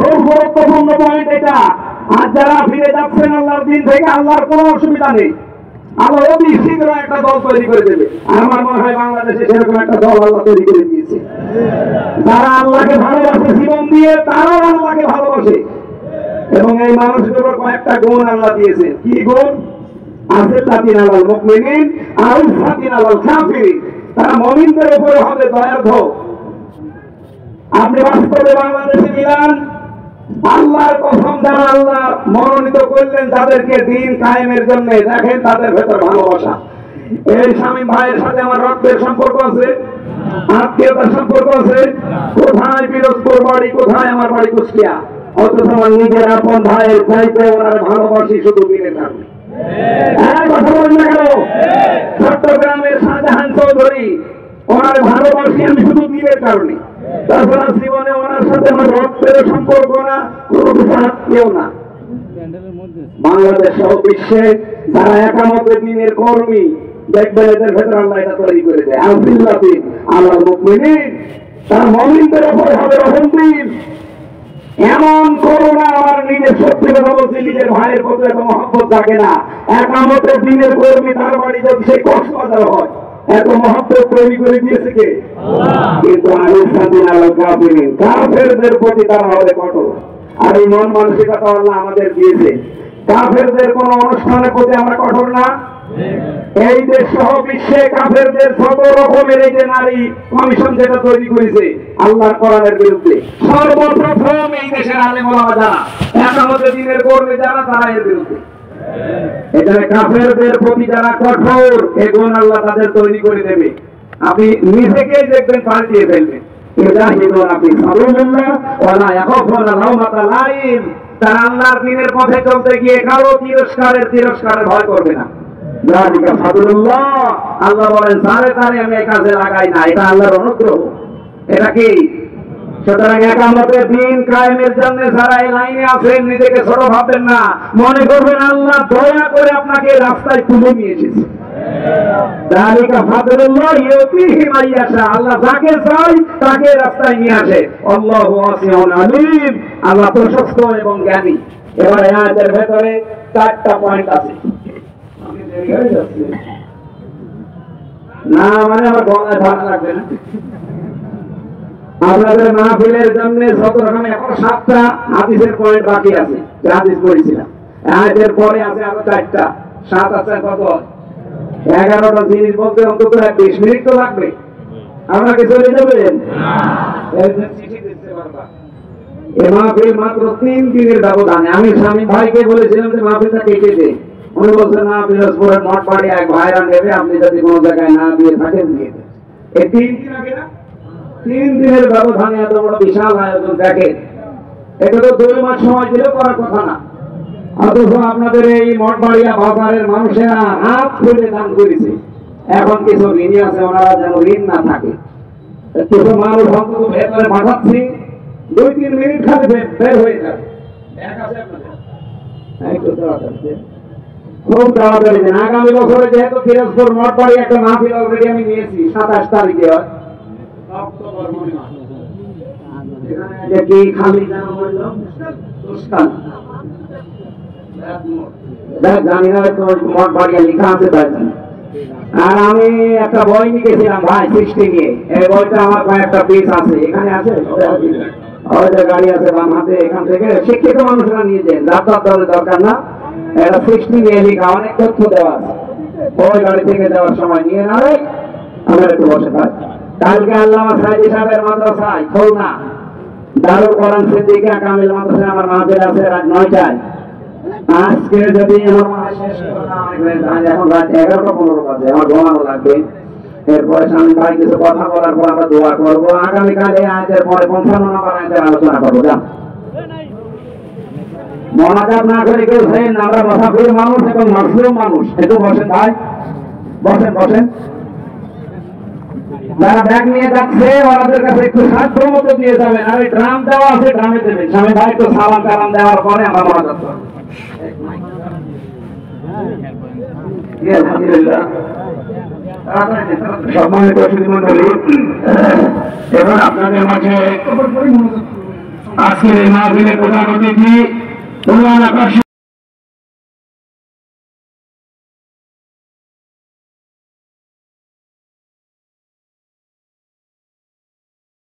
খুব গুরুত্বপূর্ণ পয়েন্ট এটা। আর যারা ফিরে যাচ্ছেন আল্লাহর দিন থেকে, আল্লাহর কোনো অসুবিধা নেই, আল্লাহ অতি শীঘ্র একটা দল তৈরি করে দেবে। আমার মনে হয় বাংলাদেশে সেরকম একটা দল আল্লাহ তৈরি করে দিয়েছে। যারা আল্লাহকে ভালোবাসে জীবন দিয়ে, তারাও আল্লাহকে ভালোবাসে। এবং এই মানুষগুলোর কয়েকটা গুণ আল্লাহ দিয়েছে। কি গুণ? আসিল্লাতিন আলাল মুমিনিন আউসাতিন আলাল কাফিরিন, তারা মুমিনদের উপরে হবে দয়ার্ধ। আপনি বাস্তবে বাংলাদেশে মিলান, আল্লাহর কসম যারা আল্লাহ মনোনীত করলেন তাদেরকে দিন কায়েমের জন্য, দেখেন তাদের ভেতর ভালোবাসা। এই স্বামী ভাইয়ের সাথে আমার রক্তের সম্পর্ক আছে, আত্মীয়তার সম্পর্ক আছে। কোথায় পিরোজপুর বাড়ি, কোথায় আমার বাড়ি কুষ্টিয়া, অথচ আমার নিজের আপন ভাইয়ের চাইতে ওনার ভালোবাসি শুধু দিনের কারণে। কথা বলেন না কেন? চট্টগ্রামের শাহজাহান চৌধুরী, ওনার ভালোবাসি আমি শুধু দিনের কারণে। তাছাড়া জীবনে ওনার সাথে আমার রক্তের সম্পর্ক না, কোনো কিছু আত্মীয় না। বাংলাদেশ সহ বিশ্বে যারা একামতে দিনের কর্মী, দেখবেন এদের ভেতর আল্লাহ এটা তৈরি করে দেয়। আসিল্লাতিন আলাল মুমিনিন, তারা মুমিনদের উপরে হবে রহমতিন। এমন করোনা, আমার নিজের সত্যি কথা বলছি, নিজের ভাইয়ের প্রতি এত মহব্বত থাকে না। একামতের দিনের কর্মী, তার বাড়ি যদি সেই কক্সবাজার হয়, এত মহব্বত তৈরি করে দিয়েছে কে? কিন্তু আলিসাদিন আলাল কাফিরিন, কাফেরদের প্রতি তারা হবে কঠোর। আর এই মন মানসিকতা আল্লাহ আমাদের দিয়েছে। কাফেরদের কোন অনুষ্ঠানের প্রতি আমরা কঠোর না। এই দেশ সহ বিশ্বে কাফেরদের যত রকমের এই যে নারী কমিশন যেটা তৈরি করেছে আল্লাহর কোরআনের বিরুদ্ধে, সর্বপ্রথম এই দেশের আলেম ওলামা যারা একামতে দিনের কর্মী যারা, তারা এর বিরুদ্ধে। এখানে কাফেরদের প্রতি যারা কঠোর, এই গুণ আল্লাহ তাদের তৈরি করে দেবে। আপনি নিজেকে দেখবেন পাল্টিয়ে ফেলবেন। তারা আল্লাহর দিনের পথে চলতে গিয়ে কারো তিরস্কারের ভয় করবে না। আল্লাহ বলেন সারে তারে আমি এই কাজে লাগাই না, এটা আল্লাহর অনুগ্রহ। এটা কি? সুতরাং একামতের দিন কায়েমের জন্য যারা এই লাইনে আছেন, নিজেকে ছোট ভাববেন না, মনে করবেন আল্লাহ দয়া করে আপনাকে রাস্তায় তুলে নিয়ে এসেছে। যালিকা ফাদলুল্লাহ ইউতিহি মান ইয়াশা, আল্লাহ যাকে চায় তাকে রাস্তায় নিয়ে আসে। আল্লাহু ওয়াসিউন আলিম, আল্লাহ প্রশস্ত এবং জ্ঞানী। এবার এই আয়াতের ভেতরে 4টা পয়েন্ট আছে। আমি দেরি হয়ে যাচ্ছে না, মানে আমার গলায় ভালো লাগবে না। আপনাদের মাহফিলের জন্য যত রকম এখন 7টা হাদিসের পয়েন্ট বাকি আছে, যে হাদিস পড়েছিলাম। আয়াতের পরে আছে আরো 4টা, 7 আছে কত, 11টা জিনিস বলতে অন্তত 20 মিনিট তো লাগবে। আপনাকে চলে যাবেন চিঠি দিতে পারবা। এই মাহফিল মাত্র 3 দিনের ব্যবধানে। আমি স্বামী ভাইকে বলেছিলাম যে মাহফিলটা কেটে দে, উনি বলছেন না, পিরোজপুরের মঠ বাড়ি এক ভাইরা নেবে, আপনি যদি কোনো জায়গায় না দিয়ে থাকেন দিয়ে দেন। এই 3 দিন আগে না, 3 দিনের ব্যবধানে এত বড় বিশাল আয়োজন দেখেন। এটা তো 2 মাস সময় দিলেও করার কথা না। অথচ আপনাদের এই মঠবাড়িয়া বাজারের মানুষেরা হাত খুলে দান করেছে। এখন কিছু ঋণী আছে, ওনারা যেন ঋণ না থাকে। কিছু মানুষ অন্তত ভেতরে পাঠাচ্ছি, 2-3 মিনিট খালি বের হয়ে যাবে। খুব তাড়াতাড়ি দেন। আগামী বছরে যেহেতু পিরোজপুর মঠবাড়ি একটা মাহফিল অলরেডি আমি নিয়েছি 27 তারিখে হয়, অক্টোবর মাস। এখানে কি খালি যেন বলল দুষ্কাল, জানি না মঠ বাড়িয়া লেখা আছে তাই। আর আমি একটা বই নিয়ে গেছিলাম ভাই সৃষ্টি নিয়ে, এই বইটা আমার কয়েকটা পিস আছে, এখানে আছে, ওইটা গাড়ি আছে বাম হাতে। এখান থেকে শিক্ষিত মানুষরা নিয়ে যান, যাত্রার দলের দরকার না। এটা সৃষ্টি নিয়ে লেখা, অনেক তথ্য দেওয়া আছে। ওই গাড়ি থেকে যাওয়ার সময় নিয়ে না রে, আমরা একটু বসে থাক। কালকে আল্লামা সাইদি সাহেবের মাদ্রাসায় খুলনা দারুল কোরআন সিদ্দিকিয়া কামিল মাদ্রাসায় আমার মাহফিল আছে রাত 9টায়। আজকে যদি আমার মাস শেষ এখন রাত 11টা-15 বাজে, আমার ঘুমানো লাগবে। এরপরে স্বামী ভাই কিছু কথা বলার পর আমরা দোয়া করবো। আগামীকাল এই আয়াতের পরে 55 নম্বর আয়াতের আলোচনা করবো। যা মনাজাত না করে কেউ সেন, আমরা মুসাফির মানুষ এবং মুসলিম মানুষ। একটু বসেন ভাই, বসেন বসেন। যারা ব্যাগ নিয়ে যাচ্ছে ওনাদের কাছে একটু সাহায্য মতো দিয়ে যাবেন। আর ওই ড্রাম দেওয়া আছে, ড্রামে দেবেন। স্বামী ভাই একটু সালাম কালাম দেওয়ার পরে আমরা মনাজাত করবো। সম্মানিত সুধীমণ্ডলী, এবার আপনাদের মাঝে আজকের এই মাহফিলের প্রধান অতিথি